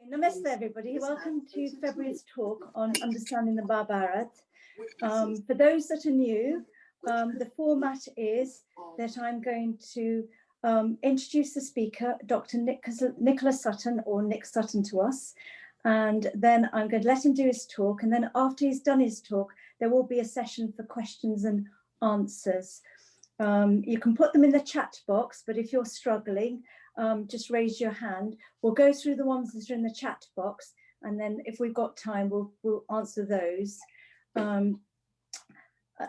Namaste everybody, welcome to February's talk on understanding the Mahabharata. For those that are new, the format is that I'm going to introduce the speaker, Dr. Nicholas Sutton, or Nick Sutton to us, and then I'm going to let him do his talk, and then after he's done his talk, there will be a session for questions and answers. You can put them in the chat box, but if you're struggling, just raise your hand. We'll go through the ones that are in the chat box, and then if we've got time, we'll answer those. A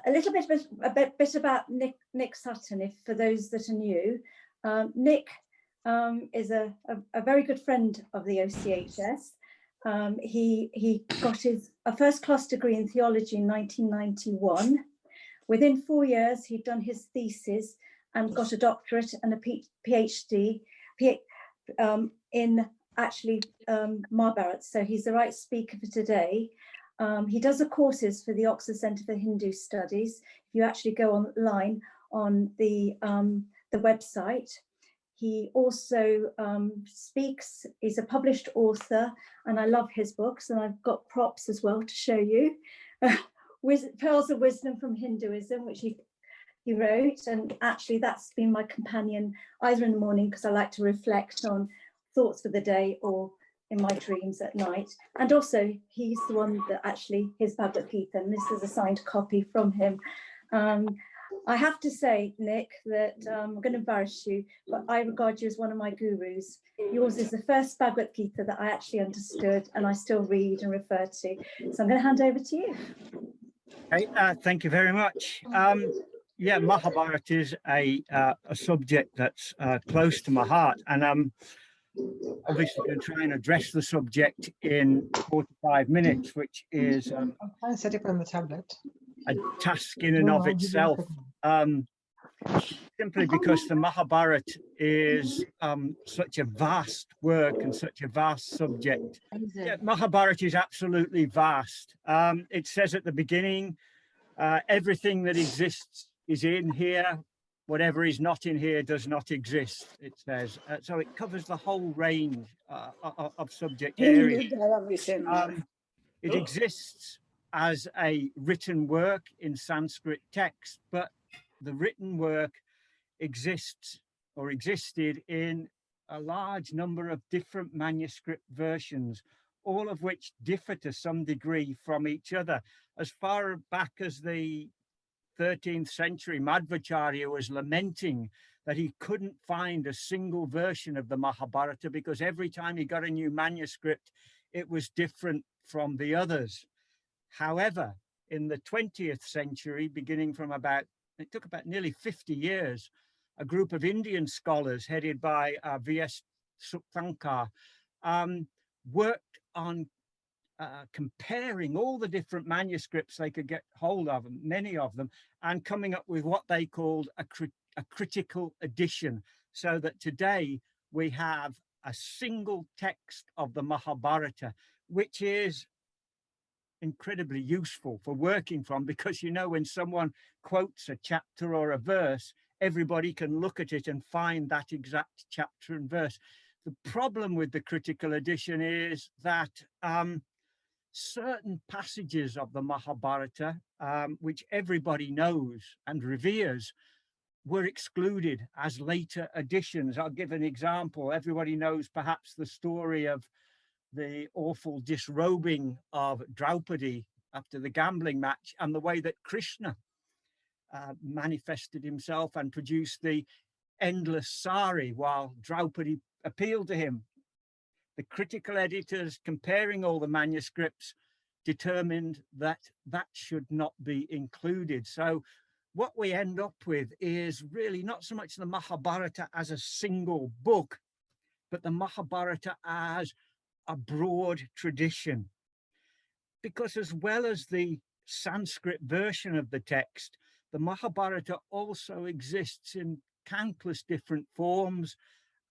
little bit about Nick Sutton, if for those that are new. Nick is a very good friend of the OCHS. He got his first-class degree in theology in 1991. Within 4 years, he'd done his thesis and got a doctorate and a PhD in actually Mahabharata. So he's the right speaker for today. He does the courses for the Oxford Centre for Hindu Studies. If you actually go online on the website. He also speaks, he's a published author, and I love his books, and I've got props as well to show you. Pearls of Wisdom from Hinduism, which he wrote, and actually that's been my companion either in the morning because I like to reflect on thoughts for the day or in my dreams at night. And also he's the one that actually, his Bhagavad Gita, and this is a signed copy from him. I have to say, Nick, that I'm going to embarrass you, but I regard you as one of my gurus. Yours is the first Bhagavad Gita that I actually understood and I still read and refer to. So I'm going to hand over to you. Hey, thank you very much. Yeah, Mahabharata is a subject that's close to my heart, and I'm obviously going to try and address the subject in 45 minutes, which is I set it on the tablet. A task in and of itself, simply because the Mahabharata is such a vast work and such a vast subject. Yeah, Mahabharata is absolutely vast. It says at the beginning, everything that exists is in here, whatever is not in here does not exist, it says. So it covers the whole range of subject areas. It exists as a written work in Sanskrit text, but the written work exists or existed in a large number of different manuscript versions, all of which differ to some degree from each other. As far back as the 13th century, Madhvacharya was lamenting that he couldn't find a single version of the Mahabharata because every time he got a new manuscript, it was different from the others. However, in the 20th century, beginning from it took about nearly 50 years, a group of Indian scholars headed by V.S. Supthankar worked on comparing all the different manuscripts they could get hold of, many of them, and coming up with what they called a critical edition, so that today we have a single text of the Mahabharata, which is incredibly useful for working from, because you know when someone quotes a chapter or a verse, everybody can look at it and find that exact chapter and verse. The problem with the critical edition is that certain passages of the Mahabharata, which everybody knows and reveres, were excluded as later additions. I'll give an example. Everybody knows perhaps the story of the awful disrobing of Draupadi after the gambling match, and the way that Krishna manifested himself and produced the endless sari while Draupadi appealed to him. The critical editors, comparing all the manuscripts, determined that that should not be included. So what we end up with is really not so much the Mahabharata as a single book, but the Mahabharata as a broad tradition. Because as well as the Sanskrit version of the text, the Mahabharata also exists in countless different forms,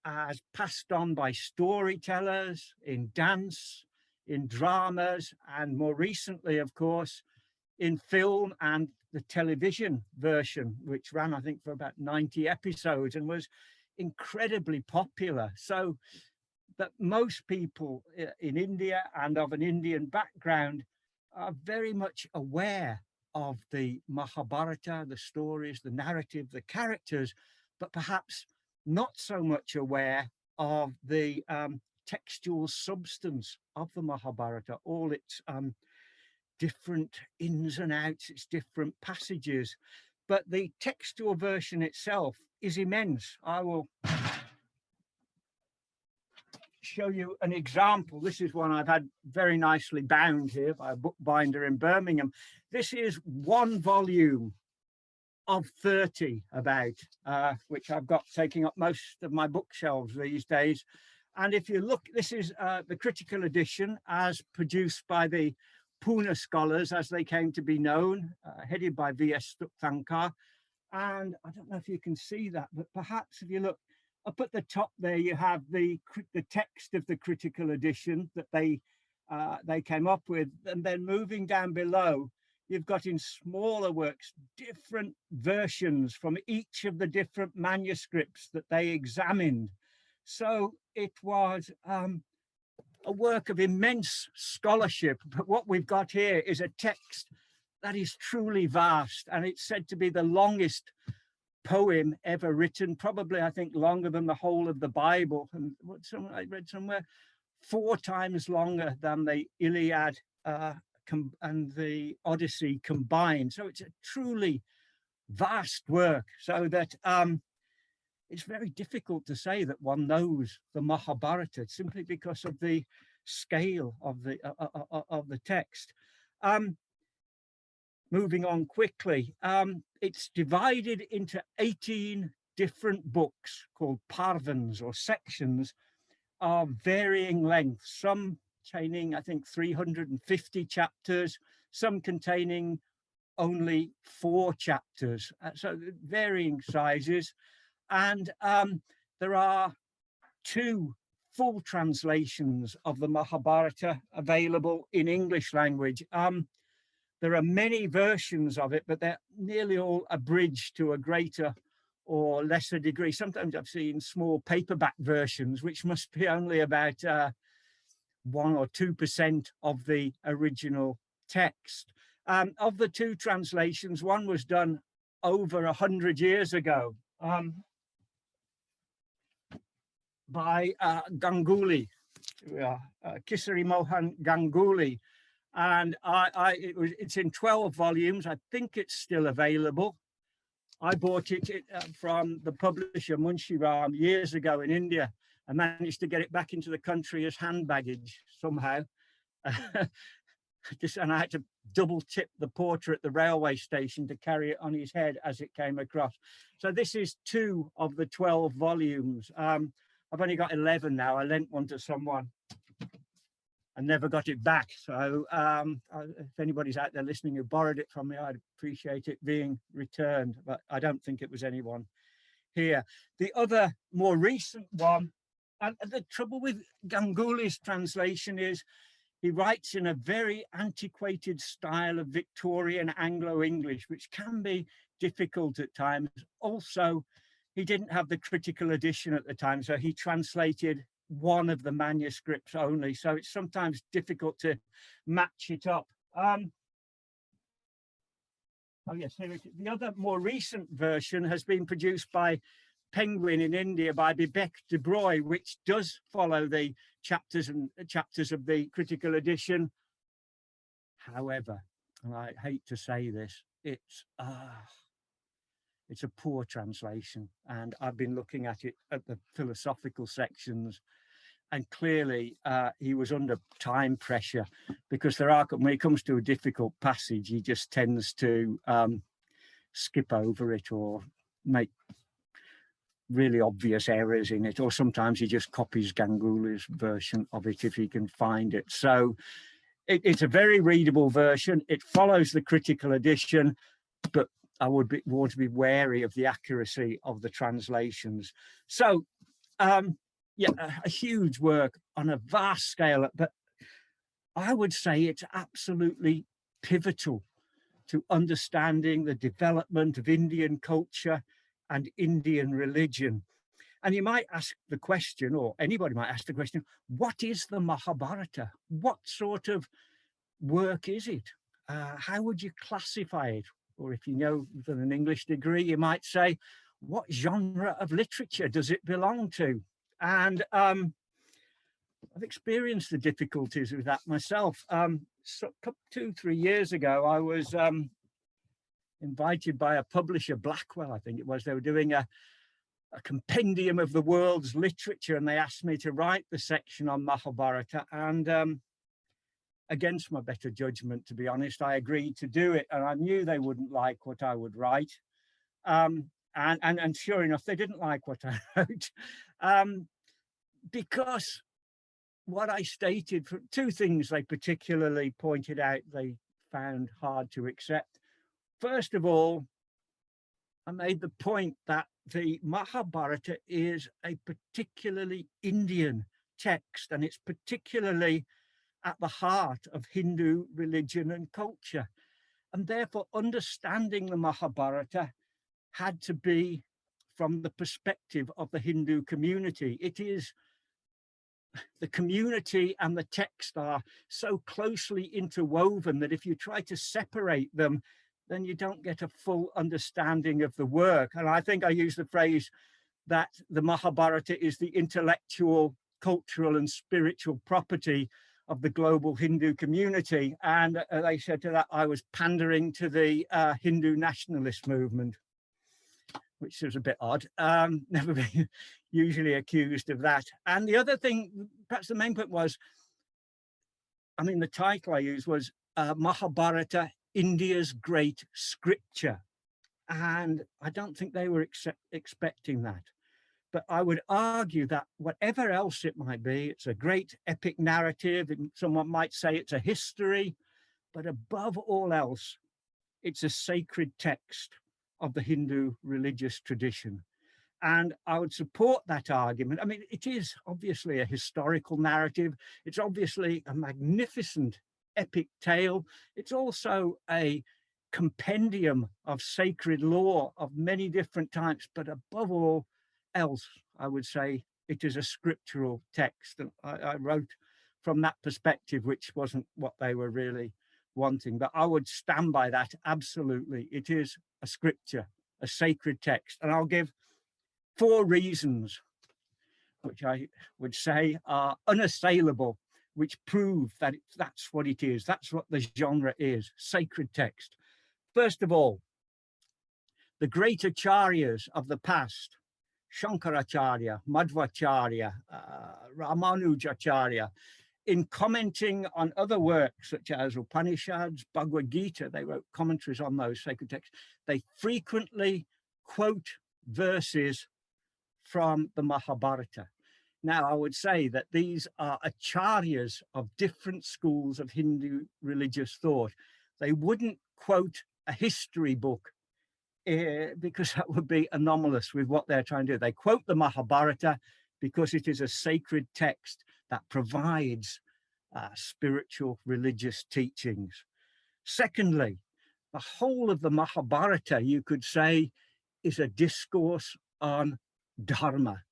as passed on by storytellers, in dance, in dramas, and more recently, of course, in film and the television version, which ran, I think, for about 90 episodes and was incredibly popular. So that most people in India and of an Indian background are very much aware of the Mahabharata, the stories, the narrative, the characters, but perhaps not so much aware of the textual substance of the Mahabharata, all its different ins and outs, its different passages. But the textual version itself is immense. I will show you an example. This is one I've had very nicely bound here by a bookbinder in Birmingham. This is one volume of 30 about, which I've got taking up most of my bookshelves these days. And if you look, this is the critical edition as produced by the Pune scholars, as they came to be known, headed by V.S. Thankar. And I don't know if you can see that, but perhaps if you look up at the top there, you have the text of the critical edition that they came up with. And then moving down below, you've got in smaller works, different versions from each of the different manuscripts that they examined. So it was a work of immense scholarship. But what we've got here is a text that is truly vast, and it's said to be the longest poem ever written, probably, I think, longer than the whole of the Bible. And what I read somewhere, 4 times longer than the Iliad and the Odyssey combined. So it's a truly vast work, so that it's very difficult to say that one knows the Mahabharata simply because of the scale of the text. Moving on quickly, it's divided into 18 different books called parvans, or sections of varying lengths, some containing, I think, 350 chapters, some containing only 4 chapters, so varying sizes. And there are 2 full translations of the Mahabharata available in English language. There are many versions of it, but they're nearly all abridged to a greater or lesser degree. Sometimes I've seen small paperback versions, which must be only about 1 or 2% of the original text. Of the 2 translations, one was done over 100 years ago by Ganguly, Kisari Mohan Ganguly. And it's in 12 volumes. I think it's still available. I bought it from the publisher Munshi Ram years ago in India. I managed to get it back into the country as hand baggage somehow. And I had to double tip the porter at the railway station to carry it on his head as it came across. So this is 2 of the 12 volumes. I've only got 11 now. I lent one to someone and never got it back. So if anybody's out there listening who borrowed it from me, I'd appreciate it being returned, but I don't think it was anyone here. The other more recent one, and the trouble with Ganguly's translation is he writes in a very antiquated style of Victorian Anglo-English, which can be difficult at times. Also, he didn't have the critical edition at the time, so he translated one of the manuscripts only. So it's sometimes difficult to match it up. Oh yes, here it is. The other more recent version has been produced by Penguin in India by Bibek de Broy, which does follow the chapters of the critical edition. However, and I hate to say this, it's a poor translation, and I've been looking at it at the philosophical sections, and clearly he was under time pressure, because when it comes to a difficult passage, he just tends to skip over it or make really obvious errors in it, or sometimes he just copies Ganguly's version of it if he can find it. So it's a very readable version. It follows the critical edition, but I would want to be wary of the accuracy of the translations. So yeah, a huge work on a vast scale, but I would say it's absolutely pivotal to understanding the development of Indian culture and Indian religion. And you might ask the question, or anybody might ask the question, what is the Mahabharata? What sort of work is it? How would you classify it? Or if you know than an English degree, you might say, what genre of literature does it belong to? And I've experienced the difficulties with that myself. So 2-3 years ago, I was invited by a publisher, Blackwell, I think it was. They were doing a compendium of the world's literature, and they asked me to write the section on Mahabharata. And against my better judgment, to be honest, I agreed to do it, and I knew they wouldn't like what I would write. And sure enough, they didn't like what I wrote, because what I stated, for two things they particularly pointed out they found hard to accept. First of all, I made the point that the Mahabharata is a particularly Indian text, and it's particularly at the heart of Hindu religion and culture. And therefore, understanding the Mahabharata had to be from the perspective of the Hindu community. It is the community and the text are so closely interwoven that if you try to separate them, then you don't get a full understanding of the work. And I think I use the phrase that the Mahabharata is the intellectual, cultural and spiritual property of the global Hindu community. And they said to that I was pandering to the Hindu nationalist movement, which was a bit odd. Never been usually accused of that. And the other thing, perhaps the main point was, I mean, the title I used was Mahabharata, India's Great Scripture. And I don't think they were expecting that. But I would argue that whatever else it might be, it's a great epic narrative, and someone might say it's a history, but above all else, it's a sacred text of the Hindu religious tradition. And I would support that argument. I mean, it is obviously a historical narrative. It's obviously a magnificent epic tale. It's also a compendium of sacred lore of many different types, but above all else, I would say it is a scriptural text. And I wrote from that perspective, which wasn't what they were really wanting, but I would stand by that. Absolutely, it is a scripture, a sacred text. And I'll give 4 reasons, which I would say are unassailable, which prove that that's what it is. That's what the genre is, sacred text. First of all, the great acharyas of the past, Shankaracharya, Madhvacharya, Ramanujacharya, in commenting on other works such as Upanishads, Bhagavad Gita, they wrote commentaries on those sacred texts. They frequently quote verses from the Mahabharata. Now, I would say that these are acharyas of different schools of Hindu religious thought. They wouldn't quote a history book because that would be anomalous with what they're trying to do. They quote the Mahabharata because it is a sacred text that provides spiritual religious teachings. Secondly, the whole of the Mahabharata, you could say, is a discourse on Dharma,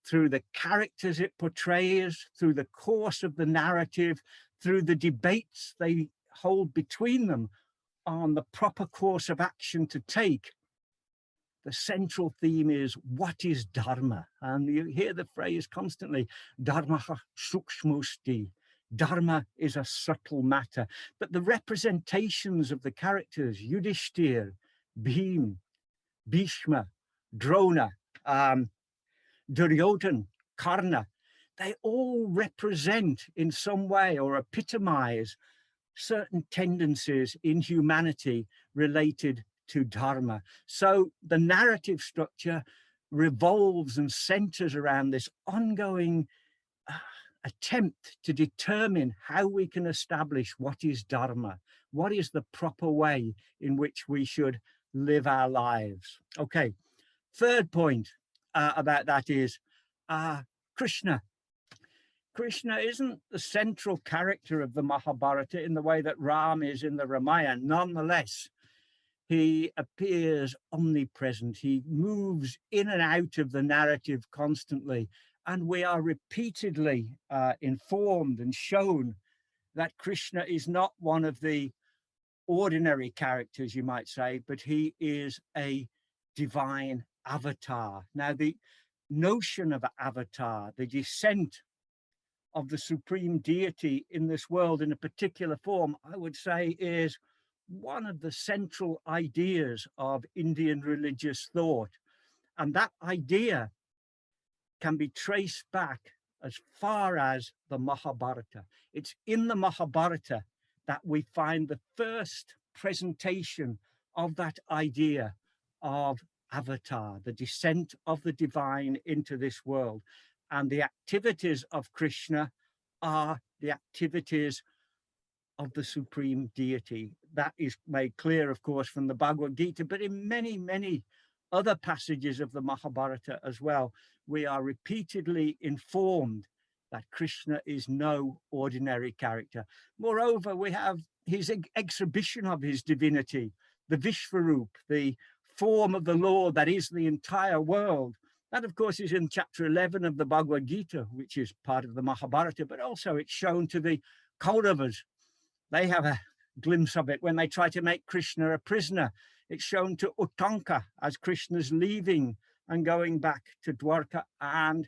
through the characters it portrays, through the course of the narrative, through the debates they hold between them on the proper course of action to take. The central theme is, what is Dharma? And you hear the phrase constantly, Dharma sukshmusti. Dharma is a subtle matter. But the representations of the characters, Yudhishthir, Bhim, Bhishma, Drona, Duryodhan, Karna, they all represent in some way or epitomize certain tendencies in humanity related to Dharma. So the narrative structure revolves and centers around this ongoing attempt to determine how we can establish what is Dharma, what is the proper way in which we should live our lives. Okay, third point about that is Krishna. Krishna isn't the central character of the Mahabharata in the way that Ram is in the Ramayana. Nonetheless, He appears omnipresent. He moves in and out of the narrative constantly. And we are repeatedly informed and shown that Krishna is not one of the ordinary characters, you might say, but he is a divine avatar. Now, the notion of avatar, the descent of the supreme deity in this world in a particular form, I would say is one of the central ideas of Indian religious thought. And that idea can be traced back as far as the Mahabharata. It's in the Mahabharata that we find the first presentation of that idea of avatar, the descent of the divine into this world. And the activities of Krishna are the activities of the supreme deity. That is made clear, of course, from the Bhagavad Gita, but in many, many other passages of the Mahabharata as well, we are repeatedly informed that Krishna is no ordinary character. Moreover, we have his exhibition of his divinity, the Vishvarup, the form of the Lord that is the entire world. That, of course, is in chapter 11 of the Bhagavad Gita, which is part of the Mahabharata, but also it's shown to the Kauravas. They have a glimpse of it when they try to make Krishna a prisoner. It's shown to Uttanka as Krishna's leaving and going back to Dwarka, and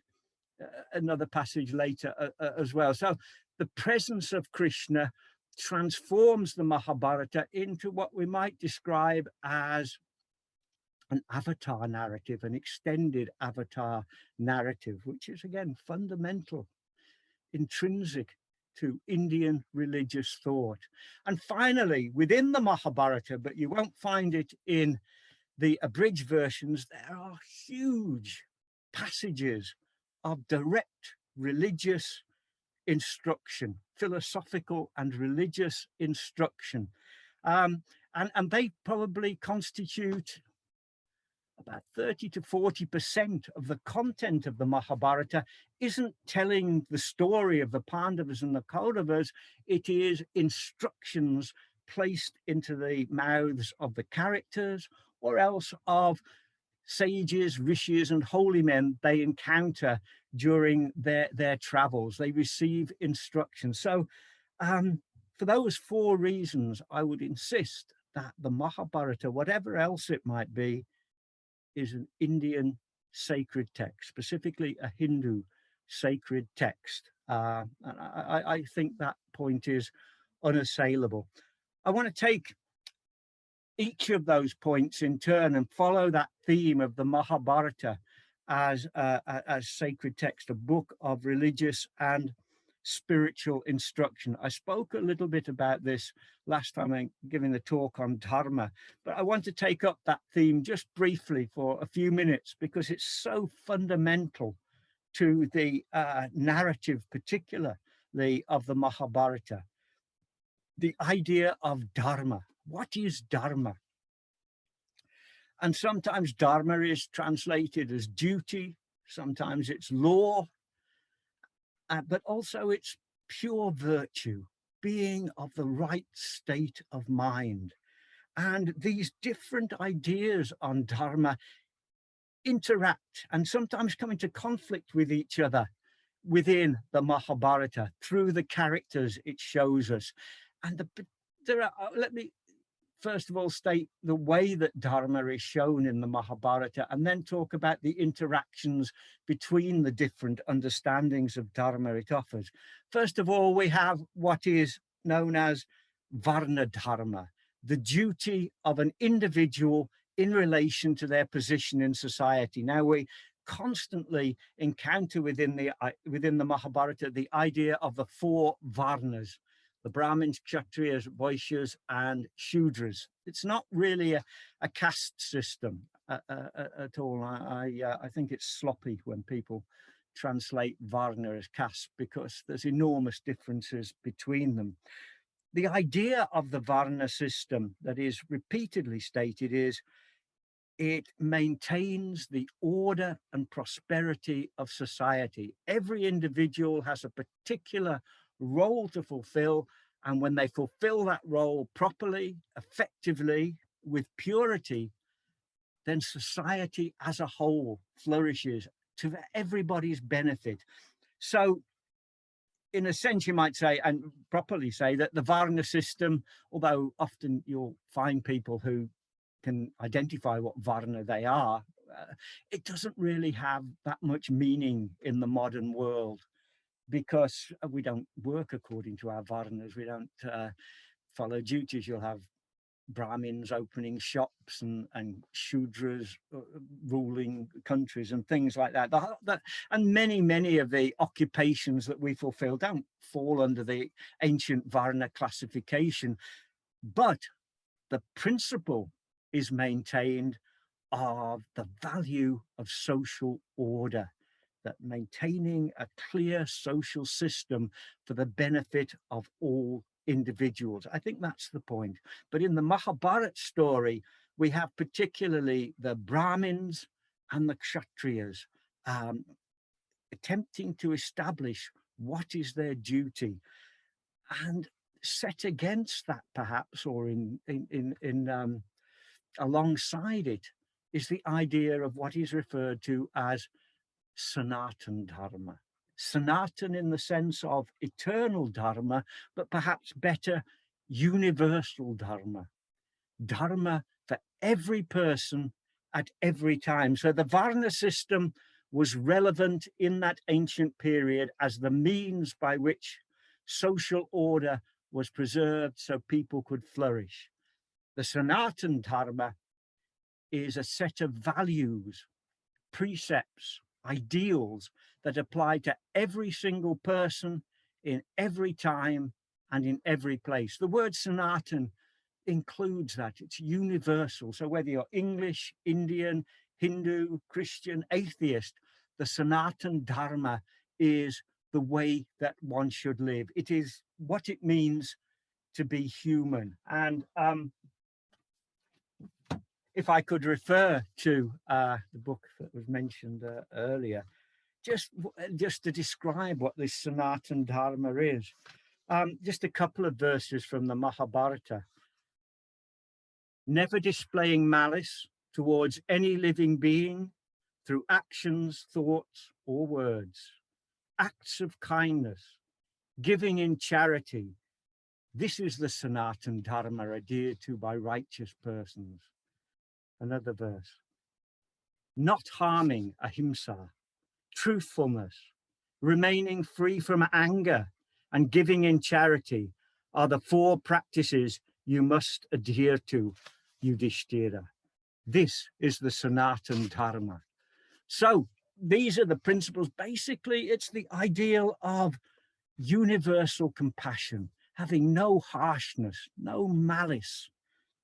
another passage later as well. So the presence of Krishna transforms the Mahabharata into what we might describe as an avatar narrative, an extended avatar narrative, which is again fundamental, intrinsic to Indian religious thought. And finally, within the Mahabharata, but you won't find it in the abridged versions, there are huge passages of direct religious instruction, philosophical and religious instruction. And they probably constitute about 30 to 40% of the content of the Mahabharata. Isn't telling the story of the Pandavas and the Kauravas, it is instructions placed into the mouths of the characters, or else of sages, rishis, and holy men they encounter during their travels. They receive instructions. So for those four reasons, I would insist that the Mahabharata, whatever else it might be, is an Indian sacred text, specifically a Hindu sacred text. And I think that point is unassailable. I want to take each of those points in turn and follow that theme of the Mahabharata as sacred text, a book of religious and spiritual instruction. I spoke a little bit about this last time I'm giving the talk on Dharma, but I want to take up that theme just briefly for a few minutes because it's so fundamental to the narrative, particularly of the Mahabharata. The idea of Dharma. What is Dharma? And sometimes Dharma is translated as duty, sometimes it's law, but also it's pure virtue, being of the right state of mind. And these different ideas on Dharma interact and sometimes come into conflict with each other within the Mahabharata through the characters it shows us. And let me first of all state the way that Dharma is shown in the Mahabharata, and then talk about the interactions between the different understandings of Dharma it offers. First of all, we have what is known as Varna Dharma, the duty of an individual in relation to their position in society. Now, we constantly encounter within the Mahabharata the idea of the four Varnas: the Brahmins, Kshatriyas, Vaishyas, and Shudras. It's not really a caste system at all. I think it's sloppy when people translate Varna as caste because there's enormous differences between them. The idea of the Varna system that is repeatedly stated is it maintains the order and prosperity of society. Every individual has a particular role to fulfill, and when they fulfill that role properly, effectively, with purity, then society as a whole flourishes to everybody's benefit. So in a sense, you might say, and properly say, that the Varna system, although often you'll find people who can identify what Varna they are, it doesn't really have that much meaning in the modern world, because we don't work according to our Varnas. We don't follow duties. You'll have Brahmins opening shops and Shudras ruling countries and things like that. And many of the occupations that we fulfill don't fall under the ancient Varna classification. But the principle is maintained of the value of social order, that maintaining a clear social system for the benefit of all individuals. I think that's the point. But in the Mahabharata story, we have particularly the Brahmins and the Kshatriyas attempting to establish what is their duty, and set against that, perhaps, or alongside it, is the idea of what is referred to as Sanatan Dharma. Sanatan in the sense of eternal Dharma, but perhaps better, universal Dharma. Dharma for every person at every time. So the Varna system was relevant in that ancient period as the means by which social order was preserved so people could flourish. The Sanatan Dharma is a set of values, precepts, ideals that apply to every single person in every time and in every place. The word Sanatan includes that. It's universal. So whether you're English, Indian, Hindu, Christian, atheist, the Sanatan Dharma is the way that one should live. It is what it means to be human. And if I could refer to the book that was mentioned earlier, just to describe what this Sanatan Dharma is. Just a couple of verses from the Mahabharata. Never displaying malice towards any living being through actions, thoughts, or words. Acts of kindness, giving in charity. This is the Sanatan Dharma adhered to by righteous persons. Another verse. Not harming, ahimsa, truthfulness, remaining free from anger, and giving in charity are the four practices you must adhere to, Yudhishthira. This is the Sanatan Dharma. So these are the principles. Basically, it's the ideal of universal compassion, having no harshness, no malice,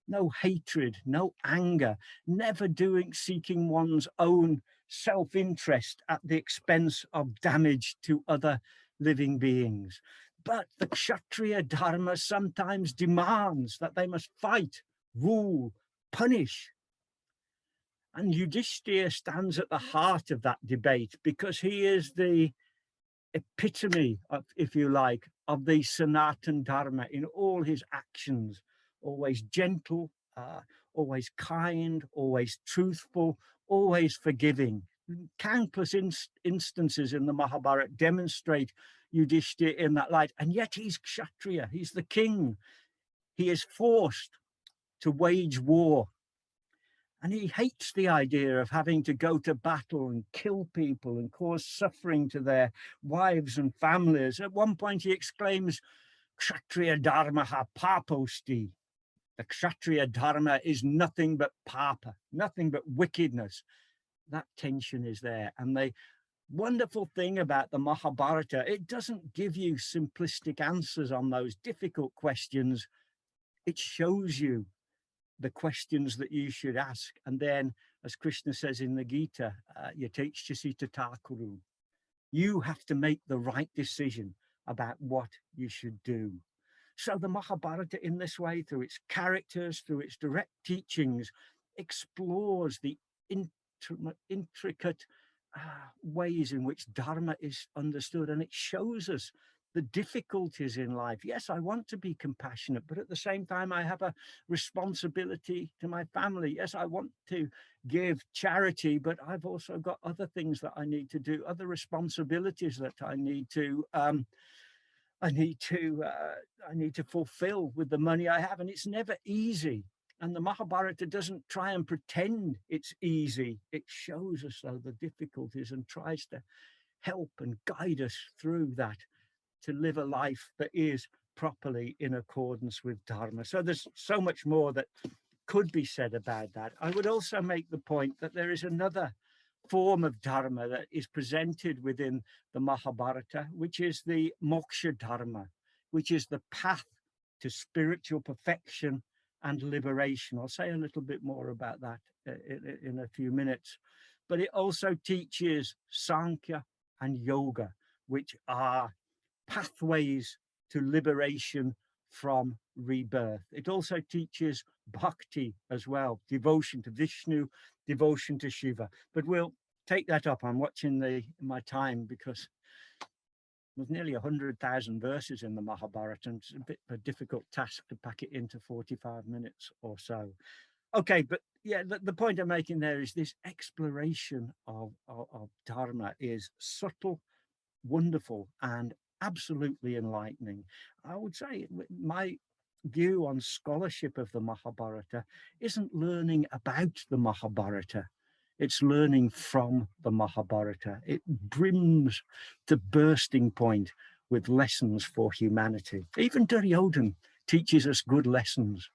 no hatred, no anger, never seeking one's own self-interest at the expense of damage to other living beings. But the Kshatriya Dharma sometimes demands that they must fight, rule, punish. And Yudhishthira stands at the heart of that debate, because he is the epitome of, if you like, of the Sanatan Dharma in all his actions. Always gentle, always kind, always truthful, always forgiving. Countless instances in the Mahabharata demonstrate Yudhishthira in that light, and yet he's Kshatriya, he's the king. He is forced to wage war, and he hates the idea of having to go to battle and kill people and cause suffering to their wives and families. At one point he exclaims, Kshatriya Dharma ha paposti. The Kshatriya Dharma is nothing but papa, nothing but wickedness. That tension is there. And the wonderful thing about the Mahabharata, it doesn't give you simplistic answers on those difficult questions. It shows you the questions that you should ask. And then, as Krishna says in the Gita, yatechchasita takuru, you have to make the right decision about what you should do. So the Mahabharata in this way, through its characters, through its direct teachings, explores the intricate ways in which Dharma is understood. And it shows us the difficulties in life. Yes, I want to be compassionate, but at the same time, I have a responsibility to my family. Yes, I want to give charity, but I've also got other things that I need to do, other responsibilities that I need to fulfill with the money I have, and it's never easy. And the Mahabharata doesn't try and pretend it's easy. It shows us, though, the difficulties and tries to help and guide us through that, to live a life that is properly in accordance with Dharma. So there's so much more that could be said about that. I would also make the point that there is another form of Dharma that is presented within the Mahabharata, which is the moksha Dharma, which is the path to spiritual perfection and liberation. I'll say a little bit more about that in a few minutes. But it also teaches Sankhya and Yoga, which are pathways to liberation from rebirth. It also teaches bhakti as well, devotion to Vishnu, devotion to Shiva. But we'll take that up. I'm watching my time, because there's nearly 100,000 verses in the Mahabharata, and it's a bit of a difficult task to pack it into 45 minutes or so. Okay, but yeah, the point I'm making there is this exploration of Dharma is subtle, wonderful, and absolutely enlightening. I would say my view on scholarship of the Mahabharata isn't learning about the Mahabharata. It's learning from the Mahabharata. It brims to bursting point with lessons for humanity. Even Duryodhan teaches us good lessons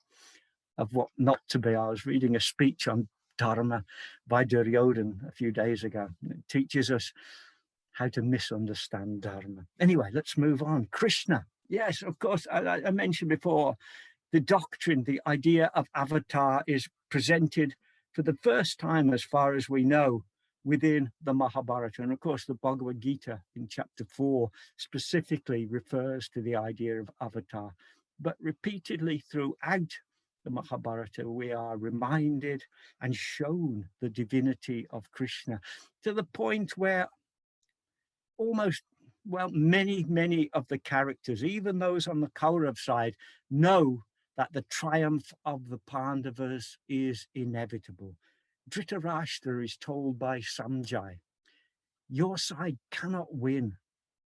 of what not to be. I was reading a speech on Dharma by Duryodhan a few days ago. It teaches us how to misunderstand Dharma. Anyway, let's move on. Krishna. Yes, of course, I mentioned before, the doctrine, the idea of avatar is presented for the first time, as far as we know, within the Mahabharata. And of course, the Bhagavad Gita in chapter 4 specifically refers to the idea of avatar. But repeatedly throughout the Mahabharata, we are reminded and shown the divinity of Krishna, to the point where almost, well, many of the characters, even those on the Kaurav side, know that the triumph of the Pandavas is inevitable. Dhritarashtra is told by Sanjay, your side cannot win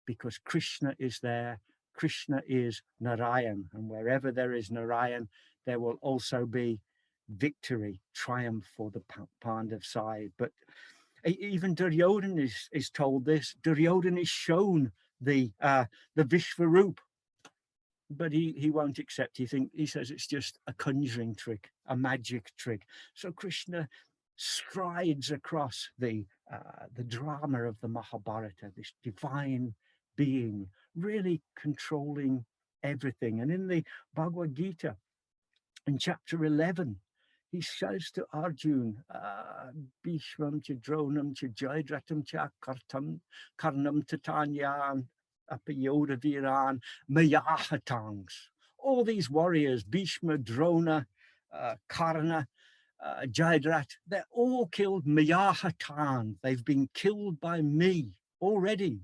because Krishna is there. Krishna is Narayan, and wherever there is Narayan, there will also be victory, triumph for the Pandav side. But even Duryodhan is told this. Duryodhan is shown the Vishvaroop, but he won't accept. He says it's just a conjuring trick, a magic trick. So Krishna strides across the drama of the Mahabharata, this divine being, really controlling everything. And in the Bhagavad Gita, in chapter 11, he says to Arjuna, Bhishmam cha Dronam cha Jaidratam cha Karnam Tatanyan Apayoda Viran Mayahatangs. All these warriors, Bhishma, Drona, Karna, Jaidrat, they're all killed Mayahatan. They've been killed by me already.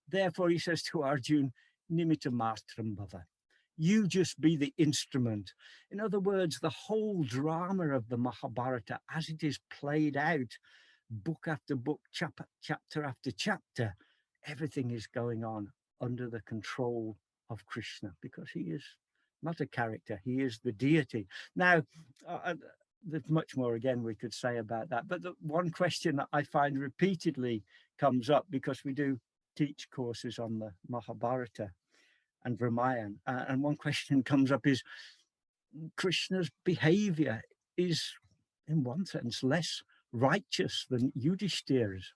Therefore, he says to Arjuna, Nimitta Matram Bhava. You just be the instrument. In other words, the whole drama of the Mahabharata, as it is played out, book after book, chapter after chapter, everything is going on under the control of Krishna, because he is not a character, he is the deity. Now, there's much more, again, we could say about that. But the one question that I find repeatedly comes up, because we do teach courses on the Mahabharata and Ramayana, and one question comes up is, Krishna's behavior is, in one sense, less righteous than Yudhishthira's.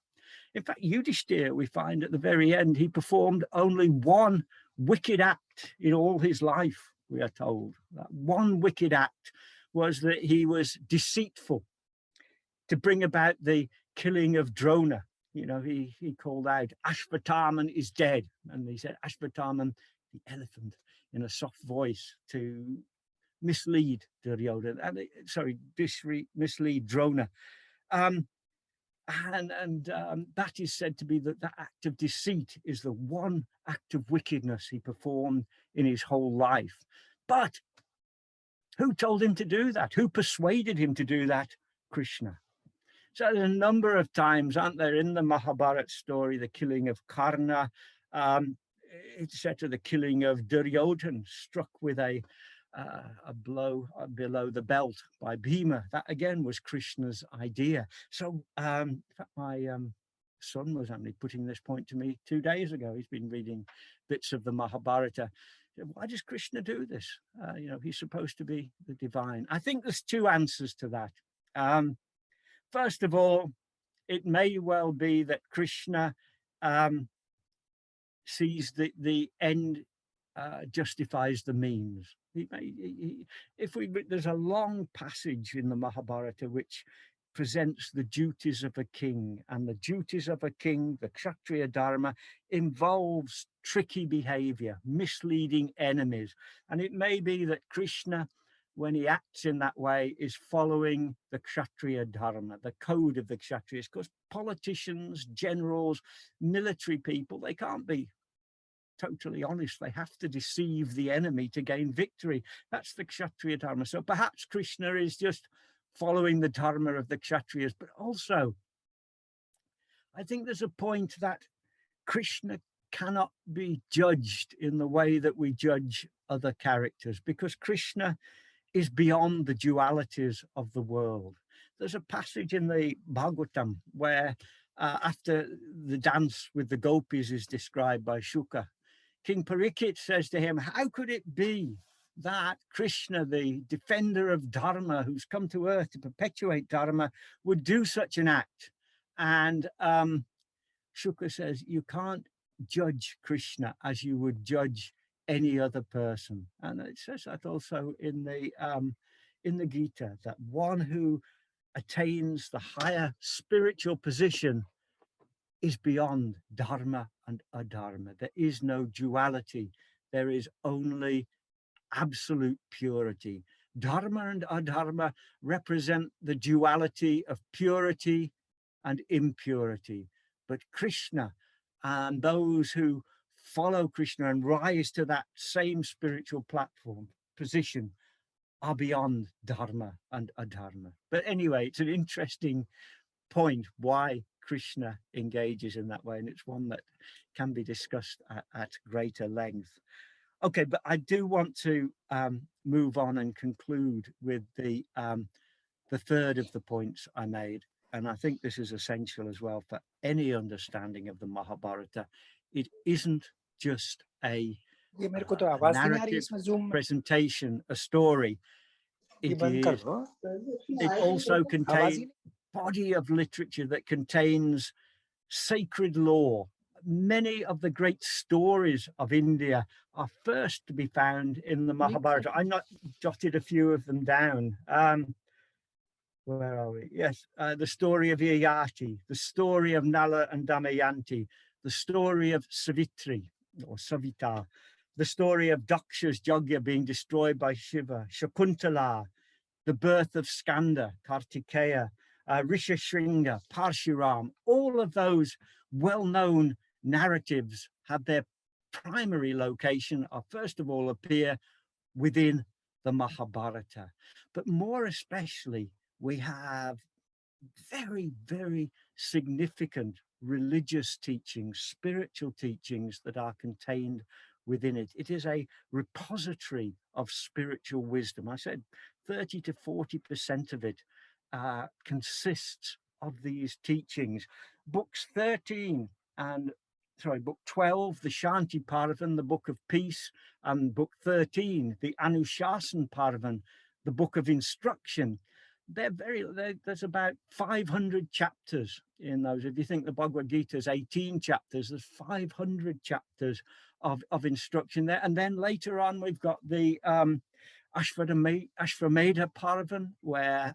In fact, Yudhishthira, we find at the very end, he performed only one wicked act in all his life, we are told. That one wicked act was that he was deceitful to bring about the killing of Drona. You know, he called out, Ashvatthama is dead. And he said, Ashvatthama, the elephant, in a soft voice, to mislead Duryodhana, mislead Drona. And that is said to be that act of deceit is the one act of wickedness he performed in his whole life. But who told him to do that? Who persuaded him to do that? Krishna. So there's a number of times, aren't there, in the Mahabharata story, the killing of Karna, etc., the killing of Duryodhan, struck with a blow below the belt by Bhima. That again was Krishna's idea. So in fact, my son was only putting this point to me 2 days ago. He's been reading bits of the Mahabharata. Why does Krishna do this? You know, he's supposed to be the divine. I think there's two answers to that. First of all, it may well be that Krishna sees the end justifies the means. There's a long passage in the Mahabharata which presents the duties of a king, and the duties of a king, the Kshatriya Dharma, involves tricky behavior, misleading enemies. And it may be that Krishna, when he acts in that way, is following the Kshatriya Dharma, the code of the Kshatriyas, because politicians, generals, military people, they can't be totally honest. They have to deceive the enemy to gain victory. That's the Kshatriya Dharma. So perhaps Krishna is just following the Dharma of the Kshatriyas, but also I think there's a point that Krishna cannot be judged in the way that we judge other characters, because Krishna is beyond the dualities of the world. There's a passage in the Bhagavatam where after the dance with the gopis is described by Shuka, King Parikshit says to him, how could it be that Krishna, the defender of Dharma, who's come to earth to perpetuate Dharma, would do such an act? And Shuka says, you can't judge Krishna as you would judge any other person. And it says that also in the Gita, that one who attains the higher spiritual position is beyond dharma and adharma. There is no duality. There is only absolute purity. Dharma and adharma represent the duality of purity and impurity. But Krishna and those who follow Krishna and rise to that same spiritual platform position are beyond dharma and adharma. But anyway, it's an interesting point why Krishna engages in that way, and it's one that can be discussed at greater length. Okay, but I do want to move on and conclude with the third of the points I made, and I think this is essential as well for any understanding of the Mahabharata. It isn't just a narrative presentation, a story. It also contains a body of literature that contains sacred lore. Many of the great stories of India are first to be found in the Mahabharata. I jotted a few of them down. Where are we? Yes, the story of Yayati, the story of Nala and Damayanti, the story of Savitri or Savita, the story of Daksha's Yajna being destroyed by Shiva, Shakuntala, the birth of Skanda, Kartikeya, Rishashringa, Parshuram. All of those well-known narratives have their primary location, or first of all appear within the Mahabharata. But more especially, we have very, very significant religious teachings, spiritual teachings that are contained within it. It is a repository of spiritual wisdom. I said 30 to 40% of it consists of these teachings. Books 13 and book 12, the Shanti Parvan, the Book of Peace, and book 13, the Anushasan Parvan, the Book of Instruction. There's about 500 chapters in those. If you think the Bhagavad Gita is 18 chapters, there's 500 chapters of instruction there. And then later on, we've got the Ashvamedha Parvan, where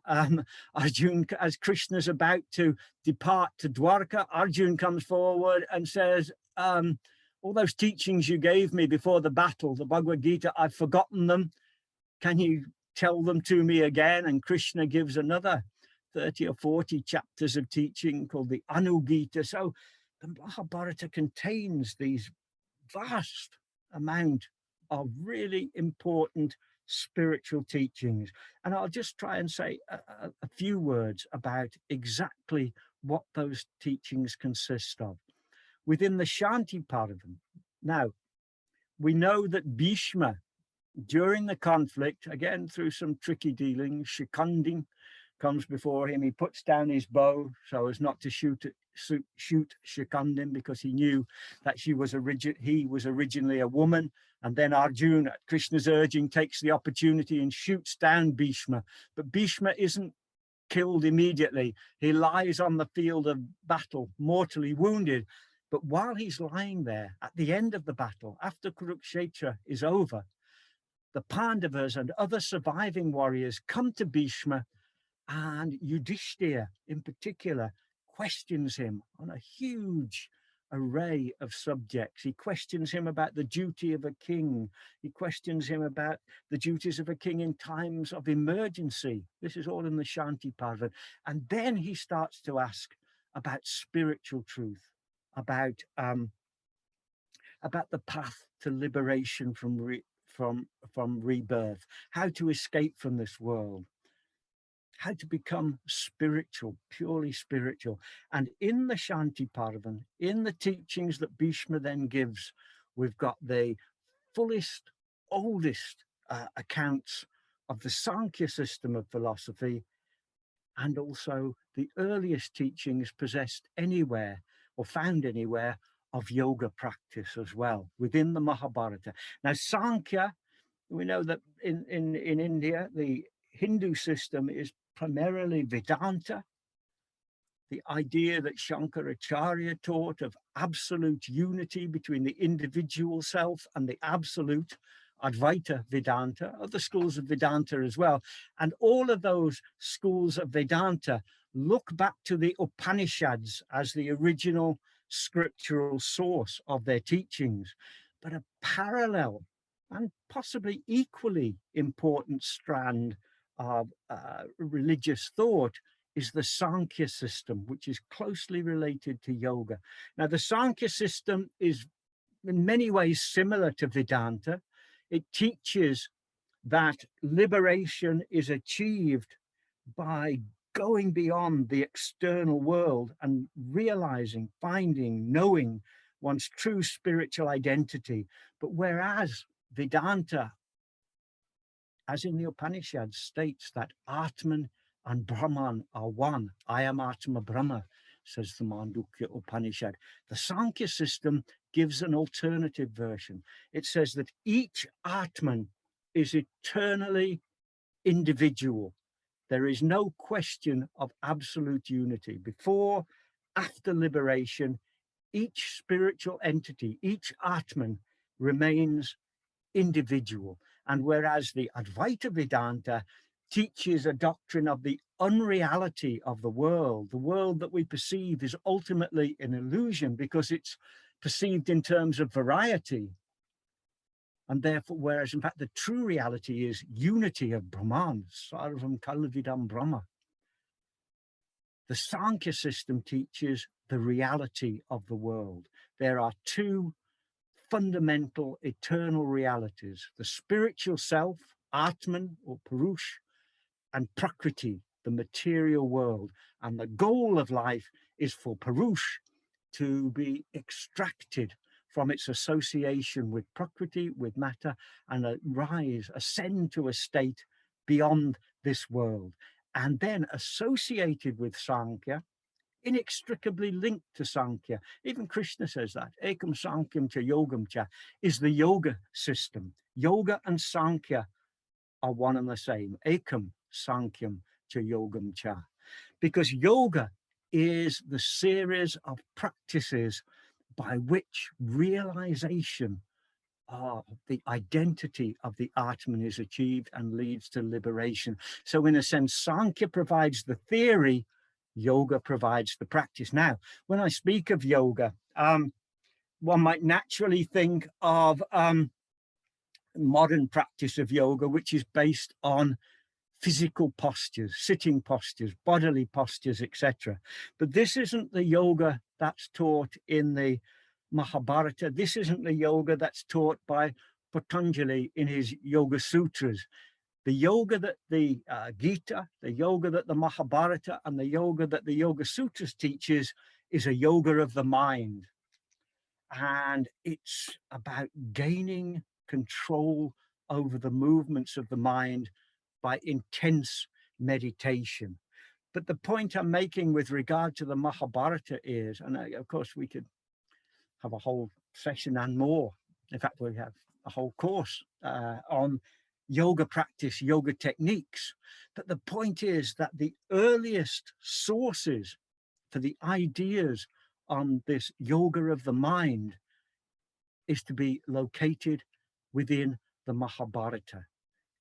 Arjun, as Krishna's about to depart to Dwarka, Arjun comes forward and says, all those teachings you gave me before the battle, the Bhagavad Gita, I've forgotten them. Can you tell them to me again? And Krishna gives another 30 or 40 chapters of teaching called the Anugita. So the Mahabharata contains these vast amount of really important spiritual teachings. And I'll just try and say a few words about exactly what those teachings consist of. Within the Shanti Parvan, now, we know that Bhishma, during the conflict, again through some tricky dealing, Shikandi comes before him. He puts down his bow so as not to shoot Shikandi, because he knew that he was originally a woman. And then Arjuna, at Krishna's urging, takes the opportunity and shoots down Bhishma. But Bhishma isn't killed immediately. He lies on the field of battle, mortally wounded. But while he's lying there, at the end of the battle, after Kurukshetra is over, the Pandavas and other surviving warriors come to Bhishma, and Yudhishthira in particular questions him on a huge array of subjects. He questions him about the duty of a king. He questions him about the duties of a king in times of emergency. This is all in the Shanti Parvan. And then he starts to ask about spiritual truth, about the path to liberation from rebirth, how to escape from this world, how to become spiritual, purely spiritual. And in the Shanti Parvan, in the teachings that Bhishma then gives, we've got the fullest, oldest accounts of the Sankhya system of philosophy, and also the earliest teachings possessed anywhere or found anywhere of yoga practice as well within the Mahabharata. Now, Sankhya, we know that in India, the Hindu system is primarily Vedanta, the idea that Shankaracharya taught of absolute unity between the individual self and the absolute, Advaita Vedanta, other schools of Vedanta as well. And all of those schools of Vedanta look back to the Upanishads as the original scriptural source of their teachings. But a parallel and possibly equally important strand of religious thought is the Sankhya system, which is closely related to yoga. Now, the Sankhya system is in many ways similar to Vedanta. It teaches that liberation is achieved by going beyond the external world and realizing, finding, knowing one's true spiritual identity. But whereas Vedanta, as in the Upanishads, states that Atman and Brahman are one. I am Atma Brahma, says the Mandukya Upanishad. The Sankhya system gives an alternative version. It says that each Atman is eternally individual. There is no question of absolute unity. Before, after liberation, each spiritual entity, each Atman remains individual. And whereas the Advaita Vedanta teaches a doctrine of the unreality of the world that we perceive is ultimately an illusion because it's perceived in terms of variety. And therefore, whereas in fact the true reality is unity of Brahman, Sarvam Kalavidam Brahma. The Sankhya system teaches the reality of the world. There are two fundamental eternal realities: the spiritual self, Atman or Purush, and Prakriti, the material world. And the goal of life is for Purush to be extracted from its association with Prakriti, with matter, and ascend to a state beyond this world. And then associated with Sankhya, inextricably linked to Sankhya. Even Krishna says that, Ekam Sankhya cha Yogam cha, is the yoga system. Yoga and Sankhya are one and the same. Ekam Sankhya cha Yogam cha. Because yoga is the series of practices by which realization of the identity of the Atman is achieved and leads to liberation. So in a sense, Sankhya provides the theory, yoga provides the practice. Now, when I speak of yoga, one might naturally think of modern practice of yoga, which is based on physical postures, sitting postures, bodily postures, etc. But this isn't the yoga that's taught in the Mahabharata. This isn't the yoga that's taught by Patanjali in his Yoga Sutras. The yoga that the Gita, the yoga that the Mahabharata, and the yoga that the Yoga Sutras teaches is a yoga of the mind. And it's about gaining control over the movements of the mind by intense meditation. But the point I'm making with regard to the Mahabharata is, and of course we could have a whole session and more. In fact, we have a whole course on yoga practice, yoga techniques. But the point is that the earliest sources for the ideas on this yoga of the mind is to be located within the Mahabharata.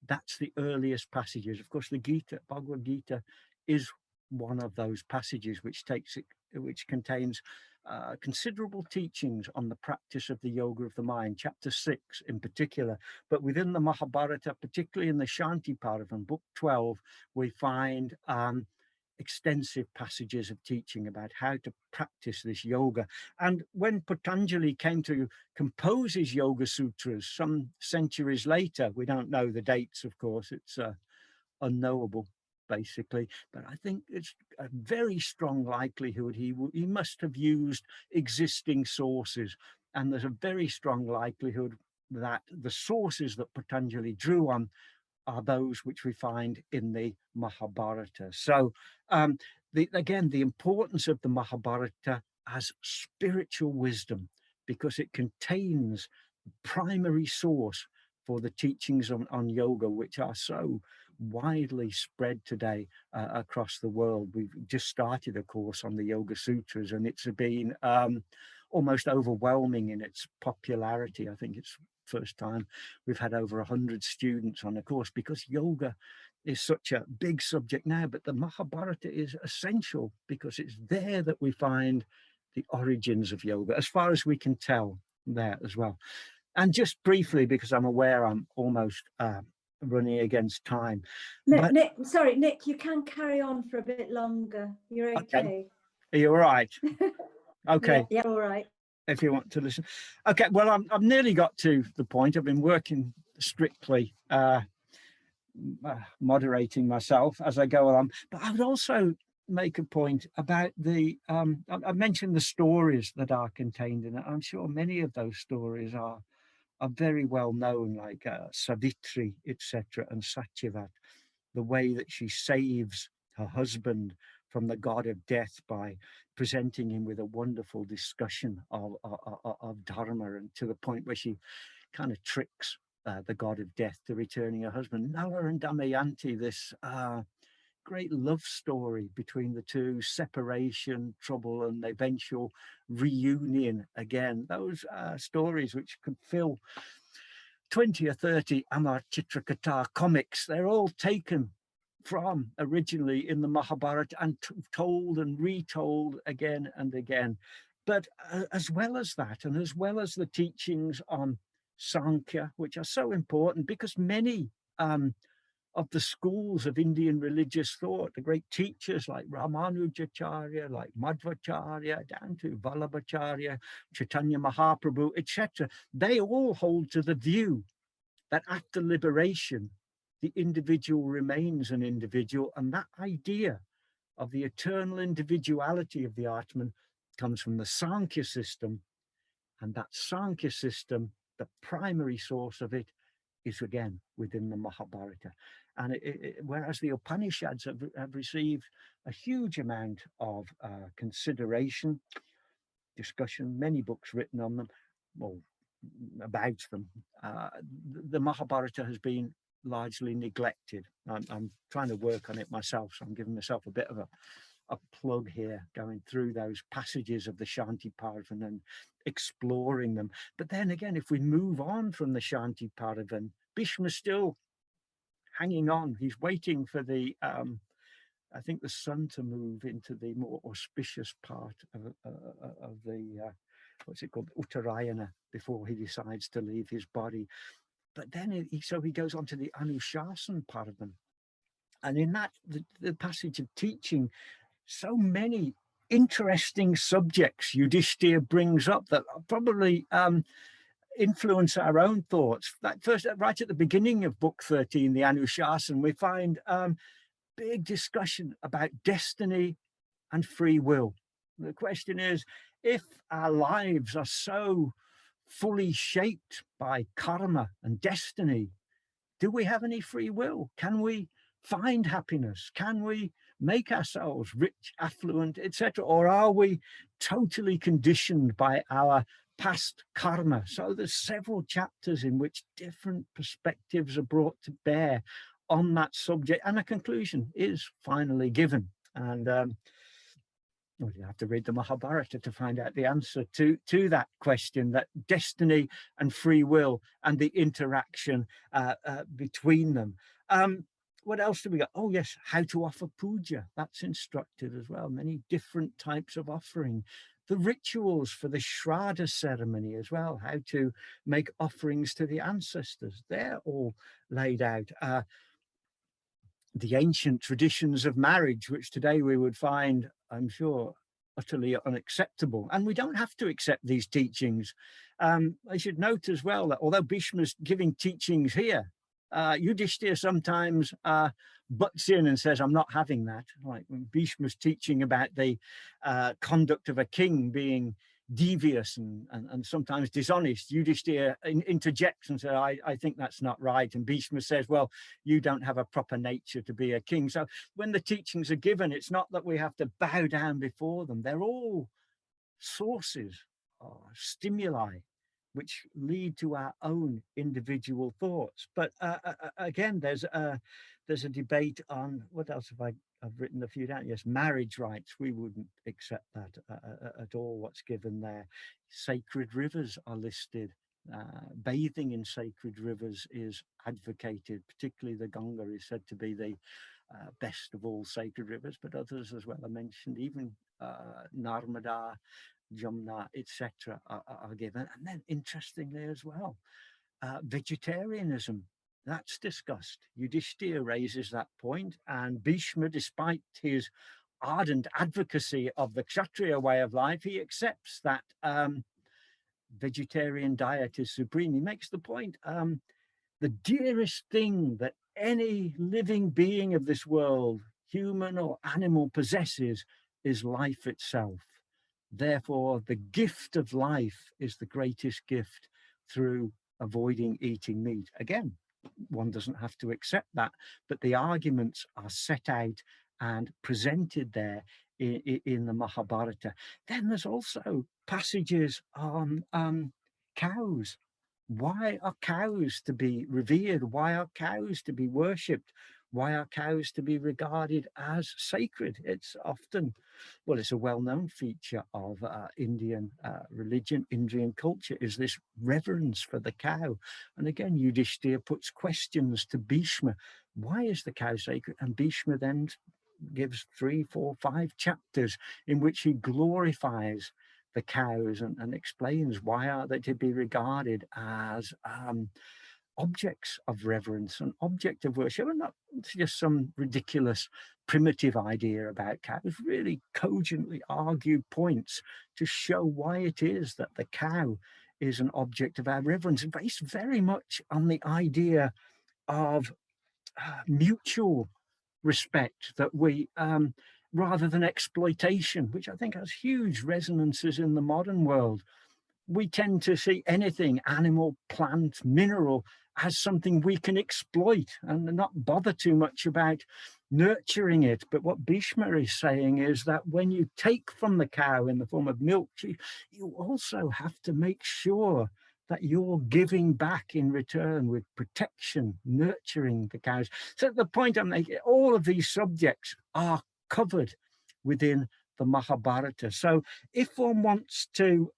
That's the earliest passages. Of course, the Gita, Bhagavad Gita, is one of those passages which contains considerable teachings on the practice of the yoga of the mind, chapter 6 in particular. But within the Mahabharata, particularly in the Shanti Parvan, book 12, we find extensive passages of teaching about how to practice this yoga. And when Patanjali came to compose his Yoga Sutras some centuries later, we don't know the dates, of course, it's unknowable, basically, but I think it's a very strong likelihood he must have used existing sources, and there's a very strong likelihood that the sources that Patanjali drew on are those which we find in the Mahabharata. So again, the importance of the Mahabharata as spiritual wisdom, because it contains the primary source for the teachings on yoga, which are so widely spread today across the world. We've just started a course on the Yoga Sutras, and it's been almost overwhelming in its popularity. I think it's first time we've had over 100 students on the course, because yoga is such a big subject now. But the Mahabharata is essential because it's there that we find the origins of yoga, as far as we can tell there as well. And just briefly, because I'm aware I'm almost running against time. Nick, sorry, Nick, you can carry on for a bit longer. You're okay. Are you all right? Okay. Yeah, all right. If you want to listen. Okay, well, I've nearly got to the point. I've been working strictly moderating myself as I go along, but I would also make a point about the I mentioned the stories that are contained in it. I'm sure many of those stories are very well known, like Savitri, etc., and Satyavat, the way that she saves her husband from the god of death by presenting him with a wonderful discussion of dharma, and to the point where she kind of tricks the god of death to returning her husband. Nala and Damayanti, this great love story between the two, separation, trouble, and eventual reunion again. Those stories which could fill 20 or 30 Amar Chitrakatha comics. They're all taken from originally in the Mahabharata and told and retold again and again. But as well as that, and as well as the teachings on Sankhya, which are so important, because many of the schools of Indian religious thought, the great teachers like Ramanujacharya, like Madhvacharya, down to Vallabhacharya, Chaitanya Mahaprabhu, etc., they all hold to the view that after liberation, the individual remains an individual, and that idea of the eternal individuality of the Atman comes from the Sankhya system, and that Sankhya system, the primary source of it, is again within the Mahabharata. And whereas the Upanishads have received a huge amount of consideration, discussion, many books written on them, well, about them, the Mahabharata has been largely neglected. I'm trying to work on it myself, so I'm giving myself a bit of a plug here, going through those passages of the Shanti Parvan and exploring them. But then again, if we move on from the Shanti Parvan, Bhishma's still hanging on. He's waiting for the I think the sun to move into the more auspicious part of the what's it called, Uttarayana, before he decides to leave his body. But then he goes on to the Anushasan Parvan, And in that, the passage of teaching, so many interesting subjects Yudhishthira brings up that probably influence our own thoughts. That first, right at the beginning of book 13, the Anushasana, we find big discussion about destiny and free will. The question is, if our lives are so fully shaped by karma and destiny, do we have any free will? Can we find happiness? Can we make ourselves rich, affluent, etc.? Or are we totally conditioned by our past karma? So there's several chapters in which different perspectives are brought to bear on that subject, and a conclusion is finally given. And well, you have to read the Mahabharata to find out the answer to that question, that destiny and free will and the interaction between them. What else do we got? Oh, yes, how to offer puja. That's instructed as well. Many different types of offering. The rituals for the Shraddha ceremony as well, how to make offerings to the ancestors. They're all laid out. The ancient traditions of marriage, which today we would find, I'm sure, utterly unacceptable. And we don't have to accept these teachings. I should note as well that although Bhishma's giving teachings here, Yudhishthira sometimes butts in and says, I'm not having that. Like when Bhishma's teaching about the conduct of a king being devious and sometimes dishonest, Yudhishthira interjects and says, I think that's not right. And Bhishma says, well, you don't have a proper nature to be a king. So when the teachings are given, it's not that we have to bow down before them. They're all sources or stimuli which lead to our own individual thoughts. But again, there's a debate on, what else have I've written a few down. Yes, marriage rights. We wouldn't accept that at all, what's given there. Sacred rivers are listed. Bathing in sacred rivers is advocated, particularly the Ganga is said to be the best of all sacred rivers, but others as well are mentioned, even Narmada, Jamna, etc. are given. And then interestingly as well, vegetarianism, that's discussed. Yudhishthira raises that point, and Bhishma, despite his ardent advocacy of the Kshatriya way of life, he accepts that vegetarian diet is supreme. He makes the point, the dearest thing that any living being of this world, human or animal, possesses is life itself. Therefore, the gift of life is the greatest gift through avoiding eating meat. Again, one doesn't have to accept that, but the arguments are set out and presented there in the Mahabharata. Then there's also passages on cows. Why are cows to be revered? Why are cows to be worshipped? Why are cows to be regarded as sacred? It's often, well, it's a well-known feature of Indian religion, Indian culture, is this reverence for the cow. And again, Yudhishthira puts questions to Bhishma. Why is the cow sacred? And Bhishma then gives 3, 4, 5 chapters in which he glorifies the cows and explains why are they to be regarded as objects of reverence, an object of worship, and not just some ridiculous primitive idea about cows, really cogently argued points to show why it is that the cow is an object of our reverence, based very much on the idea of mutual respect, that we, rather than exploitation, which I think has huge resonances in the modern world. We tend to see anything, animal, plant, mineral, as something we can exploit and not bother too much about nurturing it. But what Bhishma is saying is that when you take from the cow in the form of milk, you also have to make sure that you're giving back in return with protection, nurturing the cows. So the point I'm making, all of these subjects are covered within the Mahabharata. So if one wants to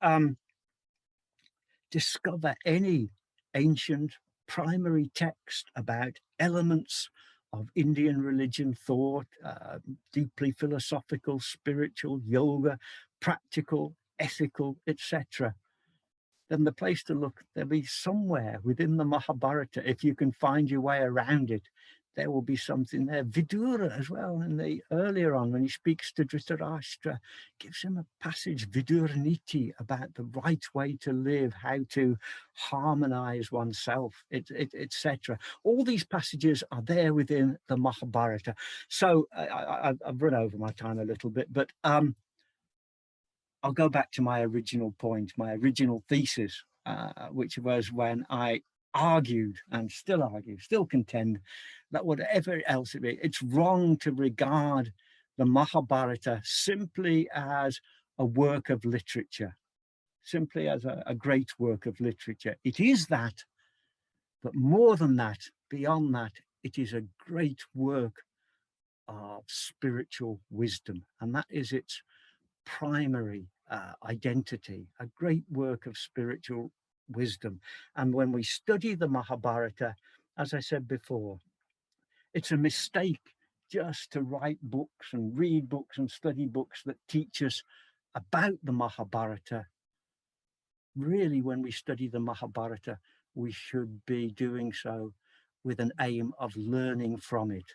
discover any ancient primary text about elements of Indian religion thought, deeply philosophical, spiritual, yoga, practical, ethical, etc., then the place to look, there'll be somewhere within the Mahabharata, if you can find your way around it, there will be something there. Vidura as well, and earlier on when he speaks to Dhritarashtra, gives him a passage, Viduraniti, about the right way to live, how to harmonize oneself, etc. All these passages are there within the Mahabharata. So I've run over my time a little bit, but I'll go back to my original point, my original thesis, which was when I argued and still argue, still contend that whatever else it be, it's wrong to regard the Mahabharata simply as a work of literature, simply as a great work of literature. It is that, but more than that, beyond that, it is a great work of spiritual wisdom, and that is its primary identity, a great work of spiritual wisdom. And when we study the Mahabharata, as I said before, it's a mistake just to write books and read books and study books that teach us about the Mahabharata. Really, when we study the Mahabharata, we should be doing so with an aim of learning from it,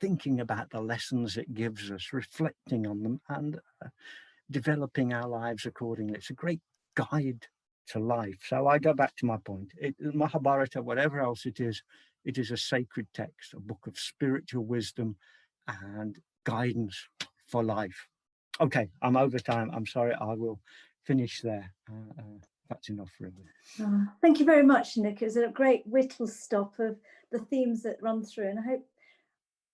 thinking about the lessons it gives us, reflecting on them, and developing our lives accordingly. It's a great guide to life. So I go back to my point. Mahabharata, whatever else it is a sacred text, a book of spiritual wisdom and guidance for life. Okay, I'm over time. I'm sorry, I will finish there. That's enough, really. Thank you very much, Nick. It was a great whittle stop of the themes that run through, and I hope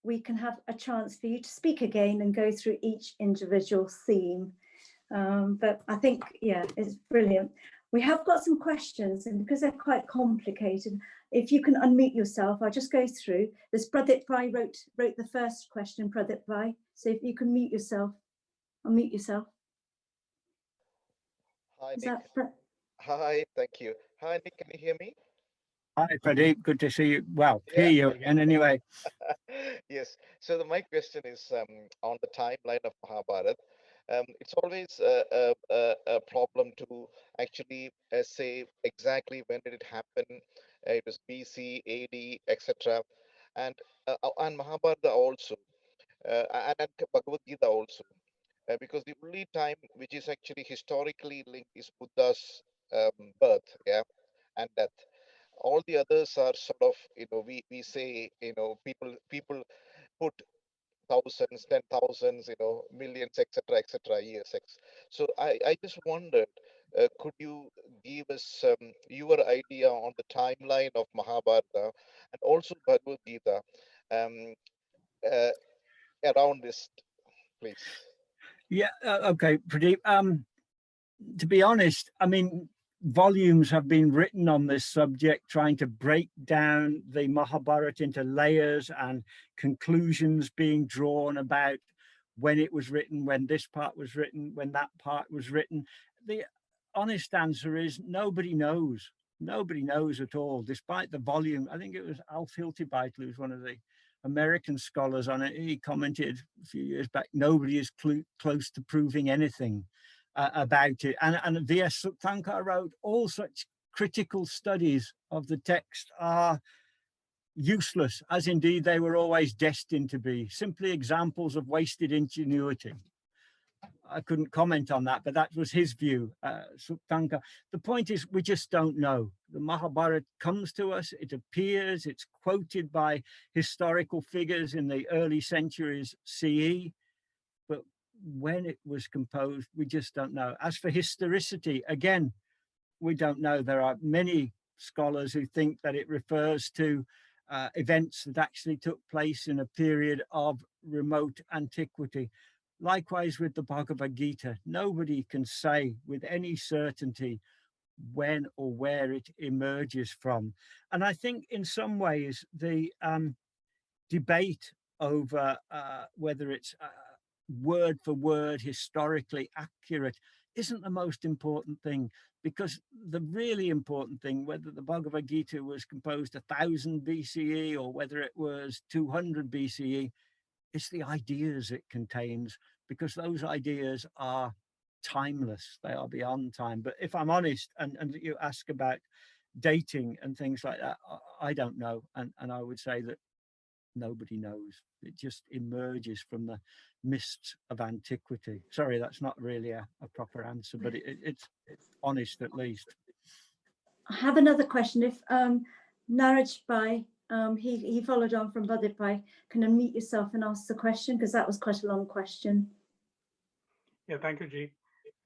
we can have a chance for you to speak again and go through each individual theme. But I think, yeah, it's brilliant. We have got some questions, and because they're quite complicated, if you can unmute yourself, I'll just go through. There's Pradeep wrote the first question, Pradeep. So if you can mute yourself, unmute yourself. Hi, Nick. Hi, thank you. Hi, Nick, can you hear me? Hi, Pradeep. Good to see you. Well, hear you again anyway. Yes. So my question is on the timeline of Mahabharata. It's always a problem to actually say exactly when did it happen. It was BC, AD, etc. And Mahabharata also, and Bhagavad Gita also. Because the only time which is actually historically linked is Buddha's birth, and death. All the others are sort of, we say, people put thousands, 10,000s, millions, etc. years. So I just wondered, could you give us your idea on the timeline of Mahabharata and also Bhagavad Gita around this, please? Yeah, okay, Pradeep. To be honest, I mean, volumes have been written on this subject, trying to break down the Mahabharata into layers and conclusions being drawn about when it was written, when this part was written, when that part was written. The honest answer is nobody knows. Nobody knows at all, despite the volume. I think it was Alf Hiltibeitel, who was one of the American scholars on it. He commented a few years back, nobody is close to proving anything about it. And V.S. Sutton wrote, all such critical studies of the text are useless, as indeed they were always destined to be, simply examples of wasted ingenuity. I couldn't comment on that, but that was his view, Suttanka. The point is, we just don't know. The Mahabharata comes to us, it appears, it's quoted by historical figures in the early centuries CE, but when it was composed, we just don't know. As for historicity, again, we don't know. There are many scholars who think that it refers to events that actually took place in a period of remote antiquity. Likewise with the Bhagavad Gita, nobody can say with any certainty when or where it emerges from. And I think in some ways the debate over whether it's word for word historically accurate isn't the most important thing, because the really important thing, whether the Bhagavad Gita was composed 1000 BCE or whether it was 200 BCE, it's the ideas it contains, because those ideas are timeless, they are beyond time. But if I'm honest, and you ask about dating and things like that, I don't know, and I would say that nobody knows. It just emerges from the mists of antiquity. Sorry, that's not really a proper answer, but it's honest at least. I have another question. If Nagaraj Bhai, he followed on from Pradeep Bhai, can unmute yourself and ask the question, because that was quite a long question. Yeah, thank you, G.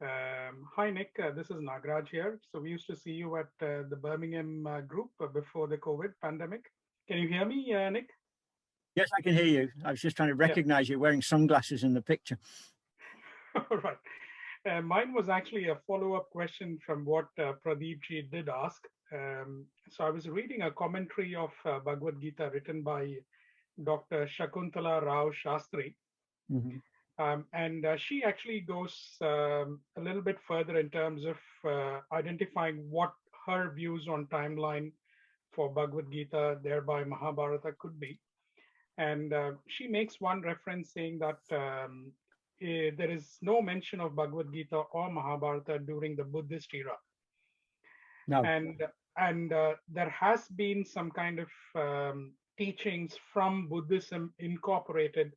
Hi, Nick. This is Nagaraj here. So we used to see you at the Birmingham group before the COVID pandemic. Can you hear me, Nick? Yes, I can hear you. I was just trying to recognize you wearing sunglasses in the picture. All right. Mine was actually a follow-up question from what Pradeep Ji did ask. So I was reading a commentary of Bhagavad Gita written by Dr. Shakuntla Shastri. Mm-hmm. And she actually goes a little bit further in terms of identifying what her views on timeline for Bhagavad Gita, thereby Mahabharata, could be. And she makes one reference saying that there is no mention of Bhagavad Gita or Mahabharata during the Buddhist era. No. And there has been some kind of teachings from Buddhism incorporated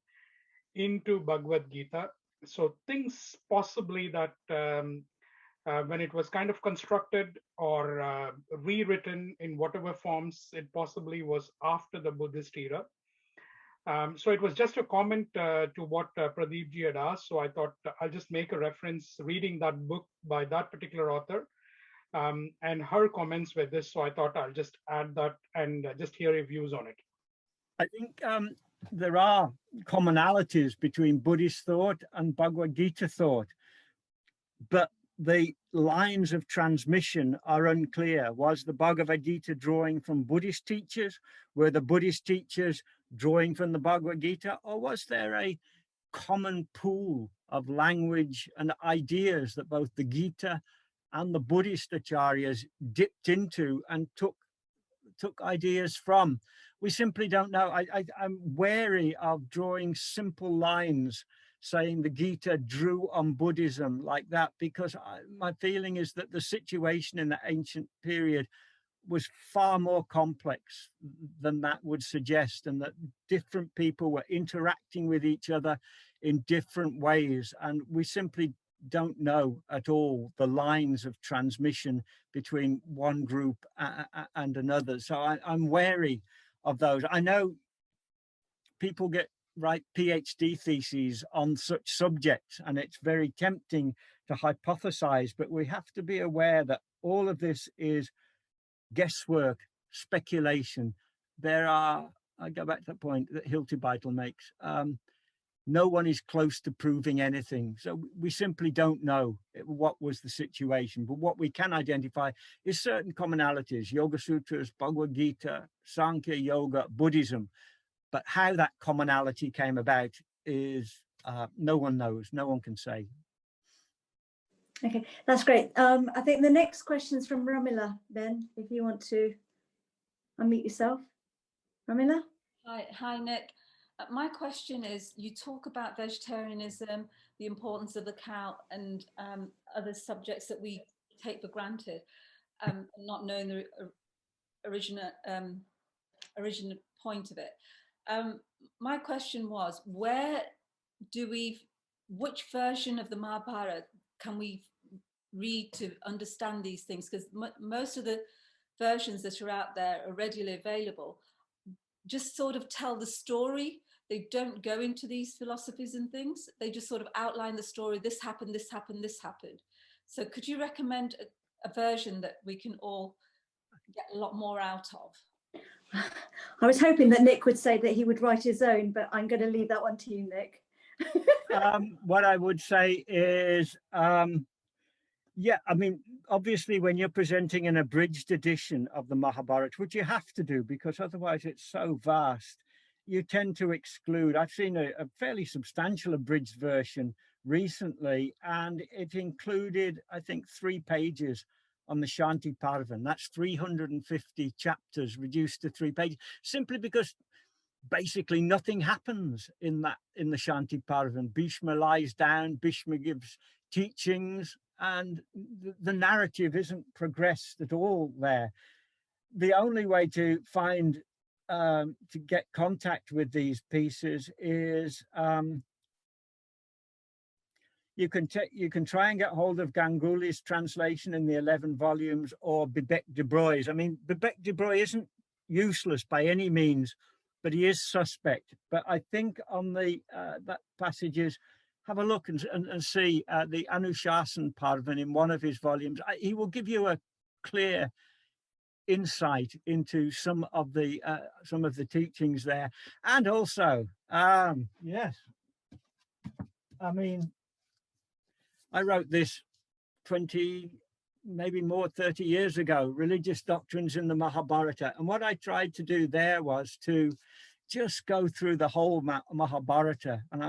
into Bhagavad Gita. So things possibly that when it was kind of constructed or rewritten in whatever forms it possibly was after the Buddhist era. So it was just a comment to what Pradeep Ji had asked. So I thought I'll just make a reference reading that book by that particular author and her comments with this. So I thought I'll just add that and just hear your views on it. I think there are commonalities between Buddhist thought and Bhagavad Gita thought, but the lines of transmission are unclear. Was the Bhagavad Gita drawing from Buddhist teachers? Were the Buddhist teachers drawing from the Bhagavad Gita? Or was there a common pool of language and ideas that both the Gita and the Buddhist acharyas dipped into and took ideas from? We simply don't know. I'm wary of drawing simple lines saying the Gita drew on Buddhism like that, because my feeling is that the situation in the ancient period was far more complex than that would suggest, and that different people were interacting with each other in different ways. And we simply don't know at all the lines of transmission between one group and another. So I'm wary of those. I know people write PhD theses on such subjects, and it's very tempting to hypothesize, but we have to be aware that all of this is guesswork, speculation. I go back to the point that Hilti Beitel makes. No one is close to proving anything. So we simply don't know what was the situation. But what we can identify is certain commonalities: Yoga Sutras, Bhagavad Gita, Sankhya, Yoga, Buddhism. But how that commonality came about is no one knows. No one can say. Okay, that's great. I think the next question is from Ramila. Ben, if you want to unmute yourself. Ramila? Hi, Nick. My question is, you talk about vegetarianism, the importance of the cow, and other subjects that we take for granted, not knowing the original point of it. My question was, which version of the Mahabharata can we read to understand these things? Because most of the versions that are out there are readily available, just sort of tell the story. They don't go into these philosophies and things. They just sort of outline the story. This happened, this happened, this happened. So could you recommend a version that we can all get a lot more out of? I was hoping that Nick would say that he would write his own, but I'm going to leave that one to you, Nick. What I would say is, yeah, I mean, obviously when you're presenting an abridged edition of the Mahabharata, which you have to do because otherwise it's so vast, you tend to exclude. I've seen a fairly substantial abridged version recently, and it included, I think, 3 pages on the Shanti Parvan. That's 350 chapters reduced to 3 pages, simply because basically nothing happens in the Shanti Parvan. Bhishma lies down, Bhishma gives teachings, and the narrative isn't progressed at all there. The only way to find to get contact with these pieces is you can try and get hold of Ganguly's translation in the 11 volumes, or Bibek de Broy's. I mean, Bibek de Broy isn't useless by any means, but he is suspect. But I think on the that passages, have a look and see the Anushasan Parvan in one of his volumes. He will give you a clear insight into some of the teachings there. And also, yes, I mean, I wrote this 20, maybe more, 30 years ago, Religious Doctrines in the Mahabharata. And what I tried to do there was to just go through the whole Mahabharata. And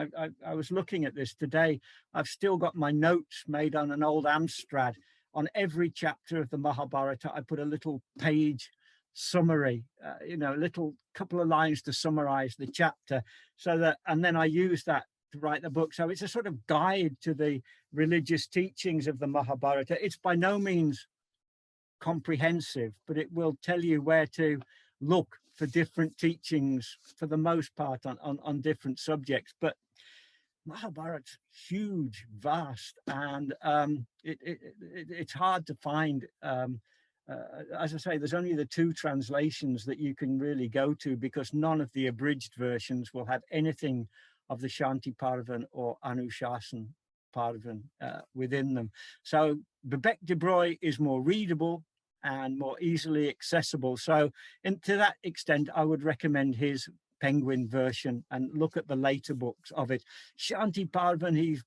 I was looking at this today. I've still got my notes made on an old Amstrad. On every chapter of the Mahabharata, I put a little page summary, you know, a little couple of lines to summarize the chapter, so that, and then I use that to write the book. So it's a sort of guide to the religious teachings of the Mahabharata. It's by no means comprehensive, but it will tell you where to look for different teachings, for the most part, on different subjects. But Mahabharata's huge, vast, and it's hard to find. As I say, there's only the 2 translations that you can really go to, because none of the abridged versions will have anything of the Shanti Parvan or Anushasan Parvan within them. So Bibek de Broy is more readable and more easily accessible. So to that extent, I would recommend his Penguin version and look at the later books of it. Shanti Parvan, he's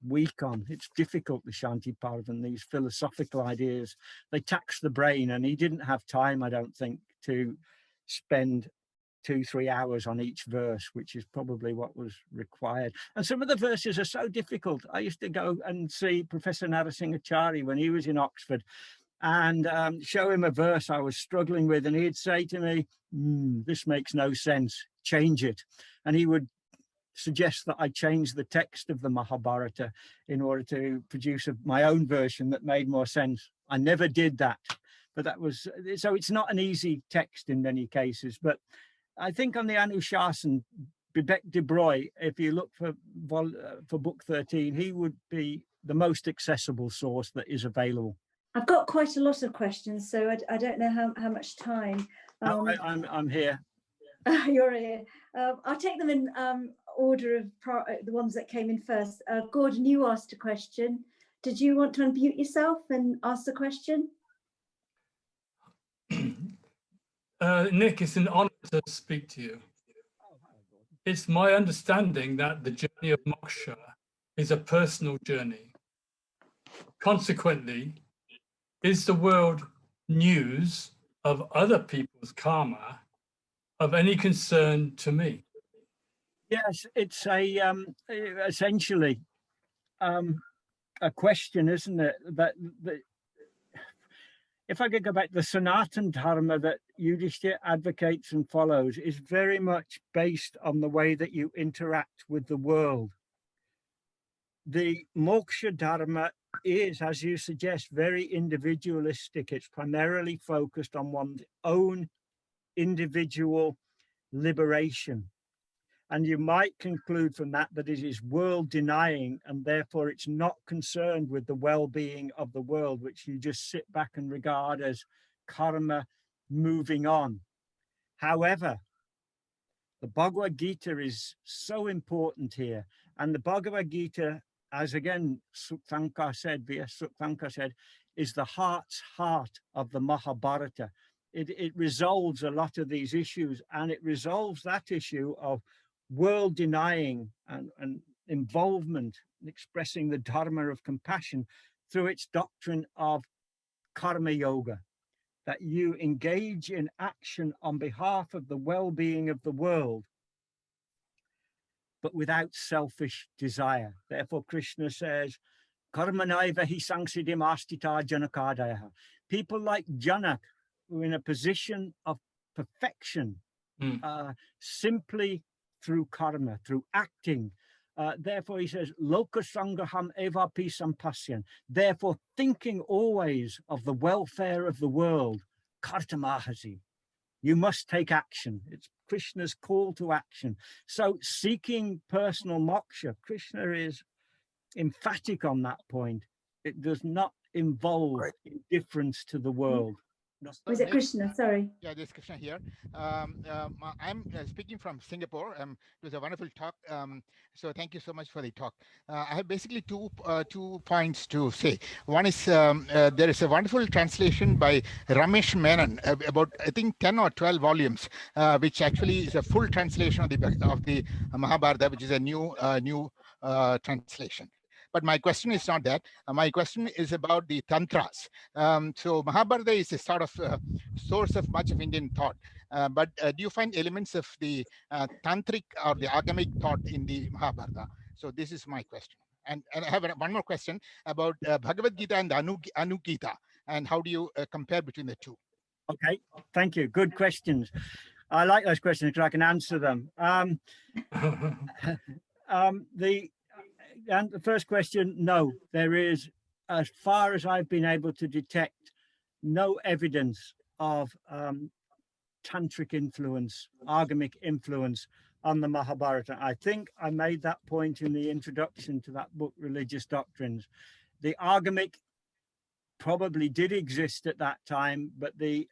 weak on. It's difficult, the Shanti Parvan, these philosophical ideas, they tax the brain, and he didn't have time, I don't think, to spend 2-3 hours on each verse, which is probably what was required. And some of the verses are so difficult. I used to go and see Professor Narasimhachari when he was in Oxford, and show him a verse I was struggling with, and he'd say to me, this makes no sense, change it. And he would suggest that I change the text of the Mahabharata in order to produce my own version that made more sense. I never did that, but that was, so it's not an easy text in many cases. But I think on the Anushasan, Bibek de Broy, if you look for book 13, he would be the most accessible source that is available. I've got quite a lot of questions, so I don't know how much time. I'm here. You're here. I'll take them in order of the ones that came in first. Gordon, you asked a question. Did you want to unmute yourself and ask the question? Nick, it's an honor to speak to you. It's my understanding that the journey of moksha is a personal journey. Consequently, is the world news of other people's karma of any concern to me? Yes, it's essentially a question, isn't it? That if I could go back, the Sanatan Dharma that Yudhishthira advocates and follows is very much based on the way that you interact with the world. The Moksha Dharma is, as you suggest, very individualistic. It's primarily focused on one's own individual liberation. And you might conclude from that that it is world denying, and therefore it's not concerned with the well-being of the world, which you just sit back and regard as karma moving on. However, the Bhagavad Gita is so important here. And the Bhagavad Gita, as again Suttanka said, is the heart's heart of the Mahabharata. It resolves a lot of these issues, and it resolves that issue of world denying and involvement, expressing the dharma of compassion through its doctrine of karma yoga, that you engage in action on behalf of the well-being of the world, but without selfish desire. Therefore, Krishna says, Karmanaiva hi sangsiddhim astita janakadaya. People like Janak, who are in a position of perfection, simply through karma, through acting. Therefore, he says, Lokasangaham evapi sampasyan. Therefore, thinking always of the welfare of the world, kartamahasi. You must take action. It's Krishna's call to action. So seeking personal moksha, Krishna is emphatic on that point. It does not involve indifference to the world. Was it Krishna? Sorry. Yeah, this is Krishna here. I'm speaking from Singapore. It was a wonderful talk. So thank you so much for the talk. I have basically two points to say. One is there is a wonderful translation by Ramesh Menon about I think 10 or 12 volumes, which actually is a full translation of the Mahabharata, which is a new translation. But my question is not that. My question is about the tantras. So Mahabharata is a sort of source of much of Indian thought. But do you find elements of the tantric or the agamic thought in the Mahabharata? So this is my question. And I have one more question about Bhagavad Gita and the Anugita. And how do you compare between the two? Okay, thank you. Good questions. I like those questions because I can answer them. And the first question, no, there is, as far as I've been able to detect, no evidence of tantric influence, agamic influence on the Mahabharata. I think I made that point in the introduction to that book, Religious Doctrines. The agamic probably did exist at that time, but the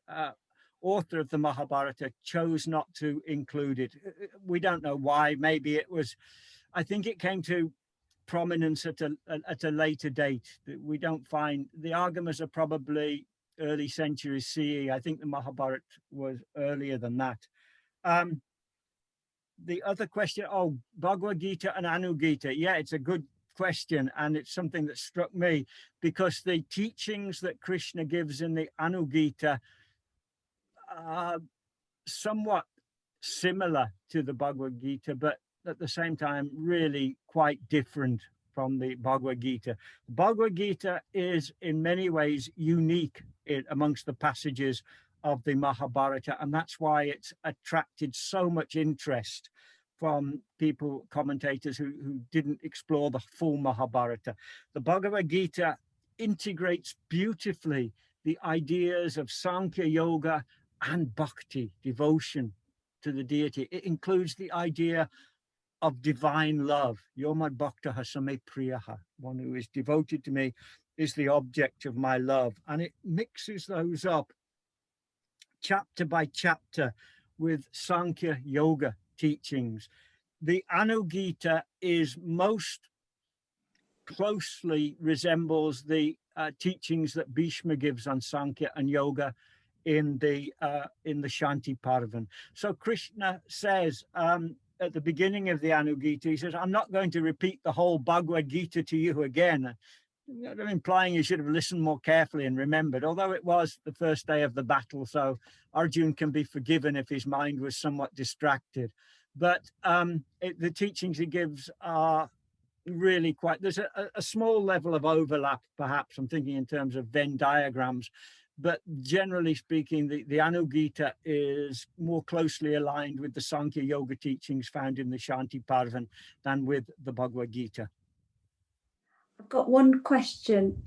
author of the Mahabharata chose not to include it. We don't know why. Maybe it was, I think it came to prominence at a later date. We don't find, the Agamas are probably early centuries CE. I think the Mahabharata was earlier than that. The other question, Bhagavad Gita and Anugita. Yeah, it's a good question, and it's something that struck me because the teachings that Krishna gives in the Anugita are somewhat similar to the Bhagavad Gita, but at the same time really quite different from the Bhagavad Gita. The Bhagavad Gita is in many ways unique amongst the passages of the Mahabharata, and that's why it's attracted so much interest from people, commentators who didn't explore the full Mahabharata. The Bhagavad Gita integrates beautifully the ideas of Sankhya Yoga and Bhakti, devotion to the deity. It includes the idea of divine love. You're my bhaktaha same priyaha. One who is devoted to me is the object of my love. And it mixes those up chapter by chapter with Sankhya Yoga teachings. The Anugita is most closely resembles the teachings that Bhishma gives on Sankhya and Yoga in the Shanti Parvan. So Krishna says at the beginning of the Anugita, he says, I'm not going to repeat the whole Bhagavad Gita to you again. I'm implying you should have listened more carefully and remembered, although it was the first day of the battle, so Arjun can be forgiven if his mind was somewhat distracted. But the teachings he gives are really quite, there's a small level of overlap, perhaps. I'm thinking in terms of Venn diagrams, but generally speaking, the Anugita is more closely aligned with the Sankhya Yoga teachings found in the Shanti Parvan than with the Bhagavad Gita. I've got one question.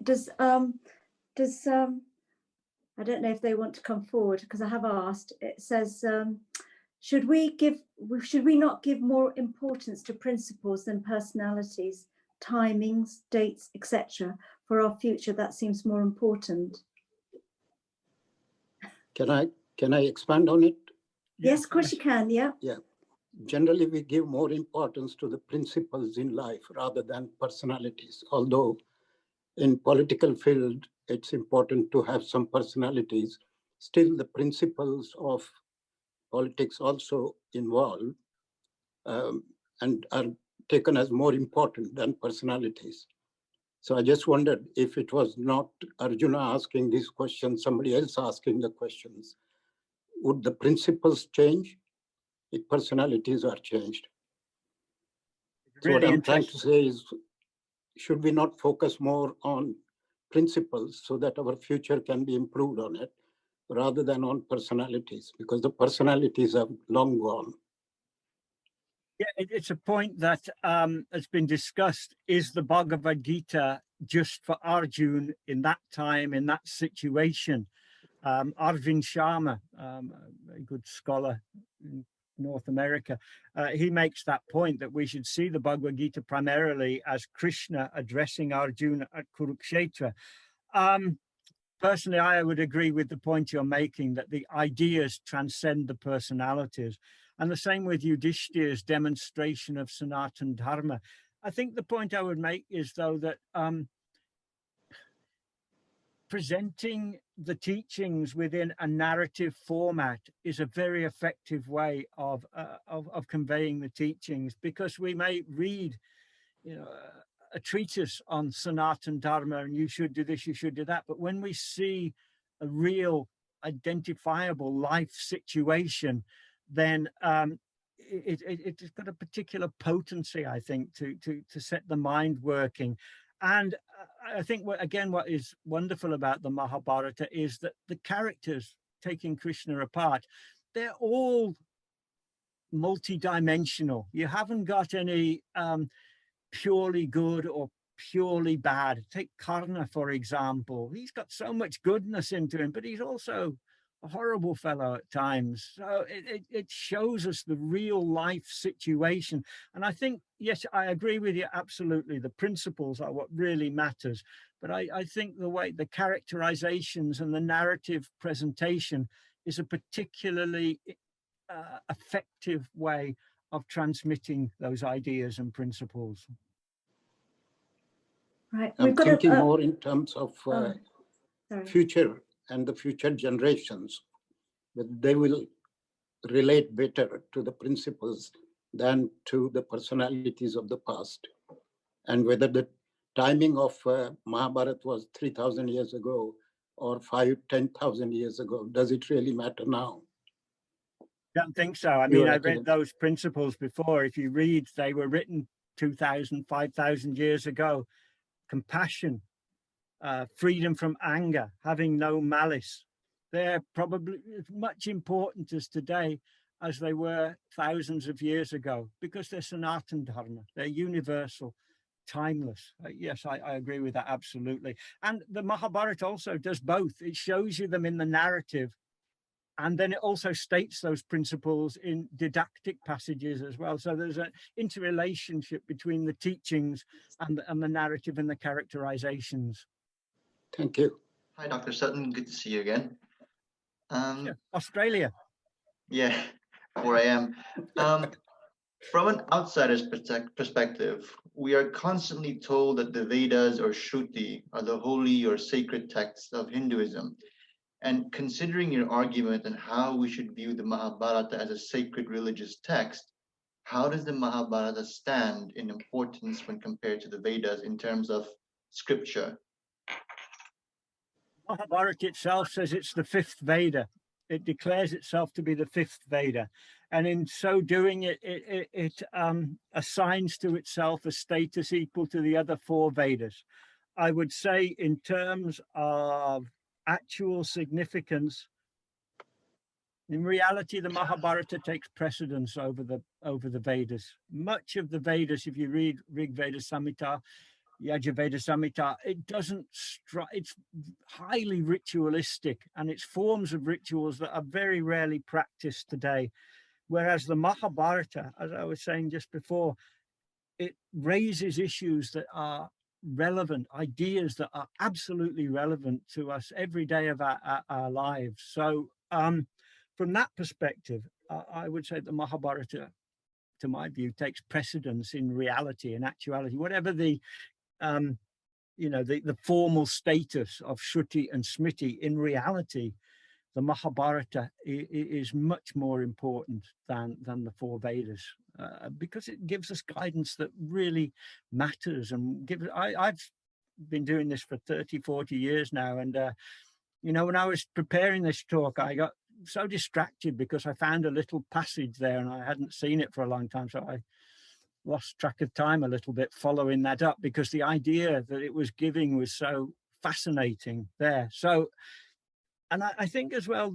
Does I don't know if they want to come forward because I have asked. It says, should we not give more importance to principles than personalities, timings, dates, etc. for our future? That seems more important. Can I expand on it? Yes, of course you can. Yeah. Yeah. Generally, we give more importance to the principles in life rather than personalities. Although in political field, it's important to have some personalities. Still, the principles of politics also involved and are taken as more important than personalities. So I just wondered if it was not Arjuna asking these questions, somebody else asking the questions, would the principles change if personalities are changed? So what I'm trying to say is, should we not focus more on principles so that our future can be improved on it rather than on personalities? Because the personalities are long gone. Yeah, it's a point that has been discussed. Is the Bhagavad Gita just for Arjuna in that time, in that situation? Arvind Sharma, a good scholar in North America, he makes that point that we should see the Bhagavad Gita primarily as Krishna addressing Arjuna at Kurukshetra. Personally, I would agree with the point you're making, that the ideas transcend the personalities. And the same with Yudhishthira's demonstration of Sanatana Dharma. I think the point I would make is, though, that presenting the teachings within a narrative format is a very effective way of conveying the teachings, because we may read, you know, a treatise on Sanatana Dharma and you should do this, you should do that. But when we see a real identifiable life situation, then it's got a particular potency, I think, to set the mind working. And I think, again, what is wonderful about the Mahabharata is that the characters, taking Krishna apart, they're all multi-dimensional. You haven't got any purely good or purely bad. Take Karna, for example. He's got so much goodness into him, but he's also a horrible fellow at times. So it shows us the real life situation. And I think, yes, I agree with you, absolutely. The principles are what really matters. But I think the way the characterizations and the narrative presentation is a particularly effective way of transmitting those ideas and principles. Right. I'm thinking more in terms of future and the future generations, that they will relate better to the principles than to the personalities of the past. And whether the timing of Mahabharata was 3,000 years ago or 10,000 years ago, does it really matter now? I don't think so. I mean, I read those principles before. If you read, they were written 2,000, 5,000 years ago. Compassion, freedom from anger, having no malice. They're probably as much important as today as they were thousands of years ago, because they're Sanatana Dharma, they're universal, timeless. Yes, I agree with that, absolutely. And the Mahabharata also does both. It shows you them in the narrative, and then it also states those principles in didactic passages as well. So there's an interrelationship between the teachings and the narrative and the characterizations. Thank you. Hi, Dr. Sutton. Good to see you again. Australia. Yeah, 4 a.m. From an outsider's perspective, we are constantly told that the Vedas or Shruti are the holy or sacred texts of Hinduism. And considering your argument on how we should view the Mahabharata as a sacred religious text, how does the Mahabharata stand in importance when compared to the Vedas in terms of scripture? Mahabharata itself says it's the fifth Veda. It declares itself to be the fifth Veda. And in so doing, it assigns to itself a status equal to the other four Vedas. I would say in terms of actual significance, in reality, the Mahabharata takes precedence over the Vedas. Much of the Vedas, if you read Rig Veda Samhita, Yajurveda Samhita, it doesn't it's highly ritualistic, and it's forms of rituals that are very rarely practiced today. Whereas the Mahabharata, as I was saying just before, it raises issues that are relevant, ideas that are absolutely relevant to us every day of our lives. So from that perspective, I would say the Mahabharata, to my view, takes precedence in reality and actuality. Whatever the the formal status of Shruti and Smriti, in reality, the Mahabharata is much more important than the four Vedas, because it gives us guidance that really matters. And I've been doing this for 30, 40 years now. And, when I was preparing this talk, I got so distracted because I found a little passage there and I hadn't seen it for a long time. So I lost track of time a little bit following that up, because the idea that it was giving was so fascinating there. So, and I think as well,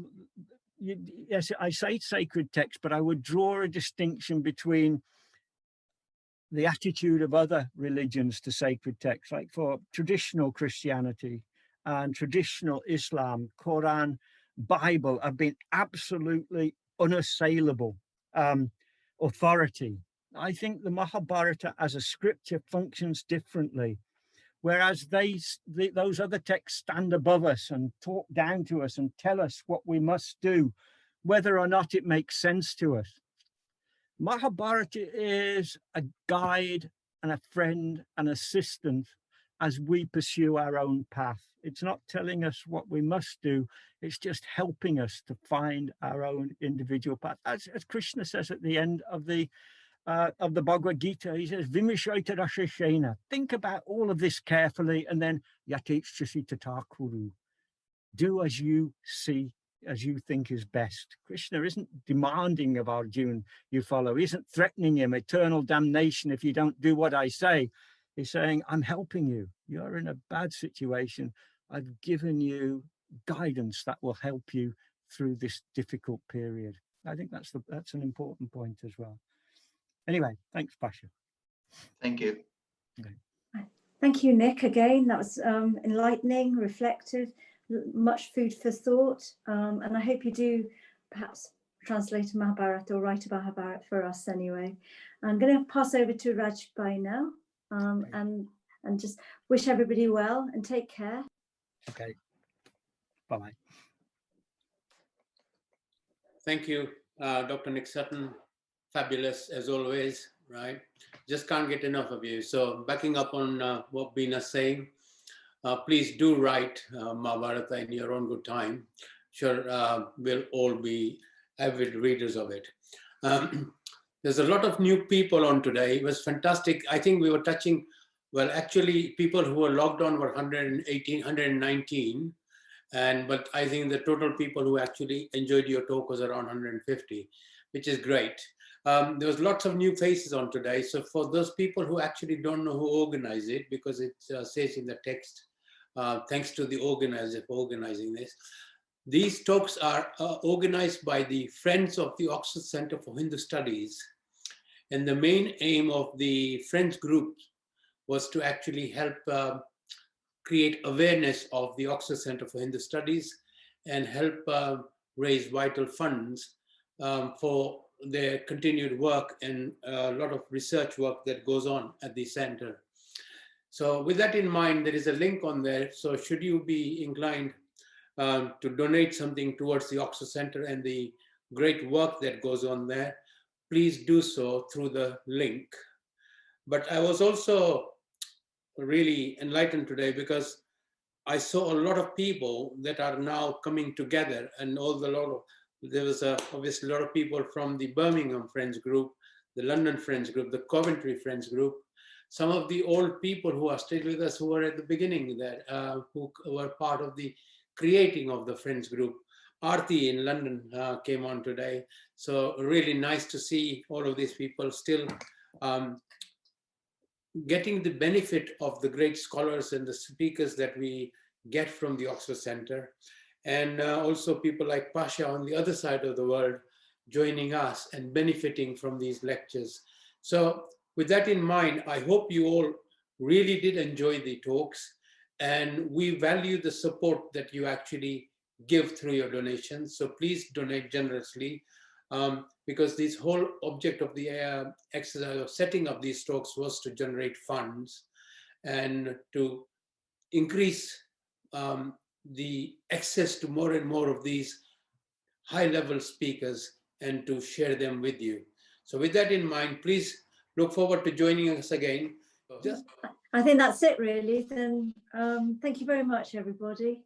yes, I say sacred text, but I would draw a distinction between the attitude of other religions to sacred texts, like for traditional Christianity and traditional Islam, Quran Bible have been absolutely unassailable authority. I think the Mahabharata as a scripture functions differently, whereas those other texts stand above us and talk down to us and tell us what we must do, whether or not it makes sense to us. Mahabharata is a guide and a friend and assistant as we pursue our own path. It's not telling us what we must do, it's just helping us to find our own individual path. As Krishna says at the end of the Bhagavad Gita, he says, Vimishaita Rashashena. Think about all of this carefully, and then Yatechchasita Takuru. Do as you see, as you think is best. Krishna isn't demanding of Arjuna you follow. He isn't threatening him eternal damnation if you don't do what I say. He's saying, I'm helping you. You're in a bad situation. I've given you guidance that will help you through this difficult period. I think that's an important point as well. Anyway, thanks, Pasha. Thank you. Okay. Thank you, Nick, again. That was enlightening, reflective, much food for thought. And I hope you do perhaps translate a Mahabharata or write a Mahabharata for us anyway. I'm going to pass over to Raj Bhai now and just wish everybody well and take care. Okay. Bye-bye. Thank you, Dr. Nick Sutton. Fabulous as always, right? Just can't get enough of you. So backing up on what Bina's saying, please do write Mahabharata in your own good time. Sure, we'll all be avid readers of it. There's a lot of new people on today. It was fantastic. I think we were touching, well, actually people who were logged on were 118, 119. But I think the total people who actually enjoyed your talk was around 150, which is great. There was lots of new faces on today. So for those people who actually don't know who organized it, because it says in the text, thanks to the organizer for organizing this. These talks are organized by the Friends of the Oxford Center for Hindu Studies. And the main aim of the Friends group was to actually help create awareness of the Oxford Center for Hindu Studies and help raise vital funds for their continued work and a lot of research work that goes on at the center. So with that in mind, there is a link on there. So should you be inclined to donate something towards the Oxford Center and the great work that goes on there, please do so through the link. But I was also really enlightened today because I saw a lot of people that are now coming together, and there was obviously a lot of people from the Birmingham Friends group, the London Friends group, the Coventry Friends group, some of the old people who are still with us who were at the beginning there, who were part of the creating of the Friends group. Aarti in London came on today. So really nice to see all of these people still getting the benefit of the great scholars and the speakers that we get from the Oxford Center. And also people like Pasha on the other side of the world joining us and benefiting from these lectures. So with that in mind, I hope you all really did enjoy the talks, and we value the support that you actually give through your donations. So please donate generously, because this whole object of the exercise of setting up these talks was to generate funds and to increase the access to more and more of these high-level speakers and to share them with you. So with that in mind, please look forward to joining us again. I think that's it really. Then thank you very much, everybody.